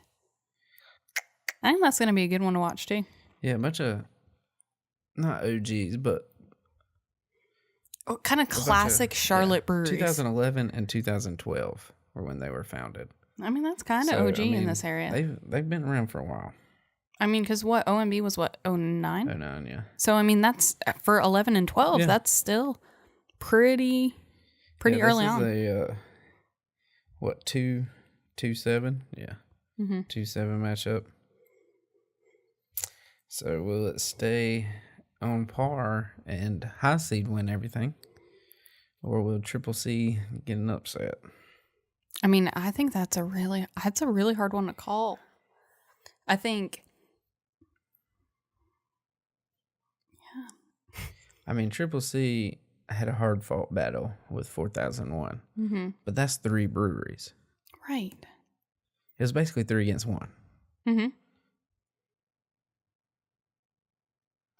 I think that's going to be a good one to watch, too. Yeah, not OGs, but kind of classic Charlotte breweries. 2011 and 2012 were when they were founded. I mean, that's kind of OG in this area. They've been around for a while. I mean, because OMB was 09? 09, yeah. So, I mean, that's for 11 and 12. Yeah. That's still pretty early on. This is a 2-7? Yeah. Mm-hmm. 2-7 matchup. So will it stay on par and high seed win everything? Or will Triple C get an upset? I mean, I think that's a really hard one to call. I think. Yeah. I mean, Triple C had a hard fought battle with 4001. Mm-hmm. But that's 3 breweries. Right. It was basically 3 against 1. Mm-hmm.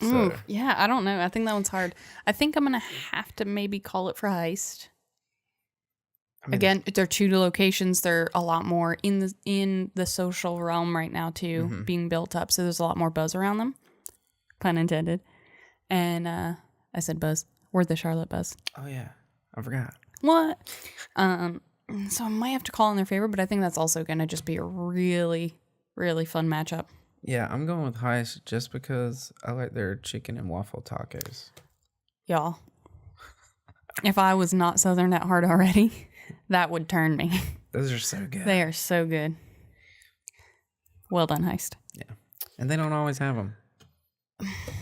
So. Yeah, I don't know. I think that one's hard. I think I'm going to have to maybe call it for Heist. I mean, again, they're 2 locations. They're a lot more in the social realm right now, too, mm-hmm. being built up. So there's a lot more buzz around them. Pun intended. And I said buzz. We're the Charlotte Buzz. Oh, yeah. I forgot. What? So I might have to call in their favor, but I think that's also going to just be a really, really fun matchup. Yeah, I'm going with Heist just because I like their chicken and waffle tacos. Y'all, if I was not Southern at heart already, that would turn me. Those are so good. They are so good. Well done, Heist. Yeah. And they don't always have them.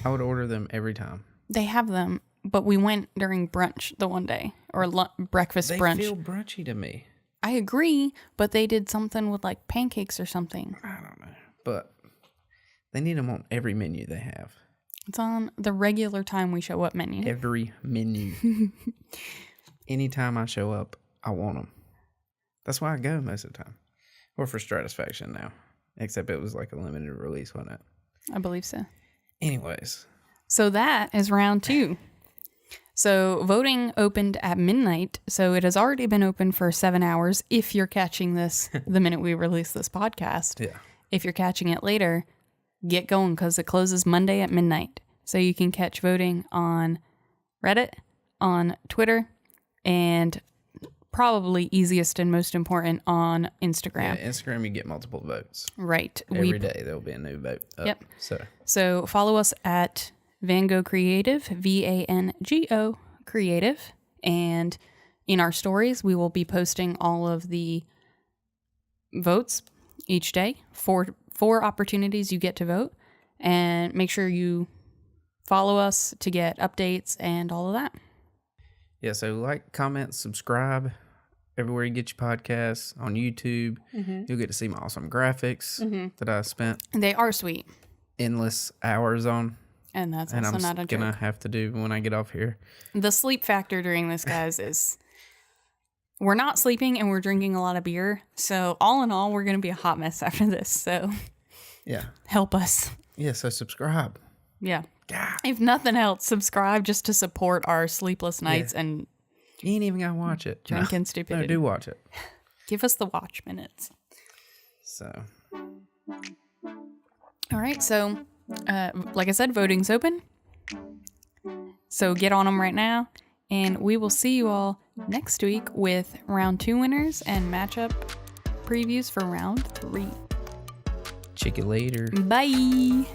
I would order them every time. They have them, but we went during brunch the one day, or breakfast brunch. They feel brunchy to me. I agree, but they did something with like pancakes or something. I don't know. But they need them on every menu they have. It's on the regular time we show up menu. Every menu. Anytime I show up, I want them. That's why I go most of the time. Or for Stratisfaction now. Except it was like a limited release, wasn't it? I believe so. Anyways. So that is round 2. So voting opened at midnight. So it has already been open for 7 hours if you're catching this the minute we release this podcast. Yeah. If you're catching it later, get going because it closes Monday at midnight. So you can catch voting on Reddit, on Twitter, and probably easiest and most important on Instagram. Yeah, Instagram, you get multiple votes. Right. Every day there will be a new vote up. Yep. So follow us at VanGo Creative, VanGo Creative. And in our stories, we will be posting all of the votes each day. Four opportunities you get to vote. And make sure you follow us to get updates and all of that. Yeah, so like, comment, subscribe everywhere you get your podcasts. On YouTube, you'll get to see my awesome graphics that I spent They are sweet. endless hours on. And that's And also I'm not a going to joke. have to do when I get off here. The sleep factor during this, guys, is we're not sleeping and we're drinking a lot of beer. So all in all, we're going to be a hot mess after this. So Yeah. help us. Yeah, so subscribe. Yeah. God. If nothing else, subscribe just to support our sleepless nights and You ain't even got to watch it. drinking No, stupidity. do watch it. Give us the watch minutes. So, All right. So, like I said, voting's open. So get on them right now. And we will see you all next week with round 2 winners and matchup previews for round 3. check you later. Bye.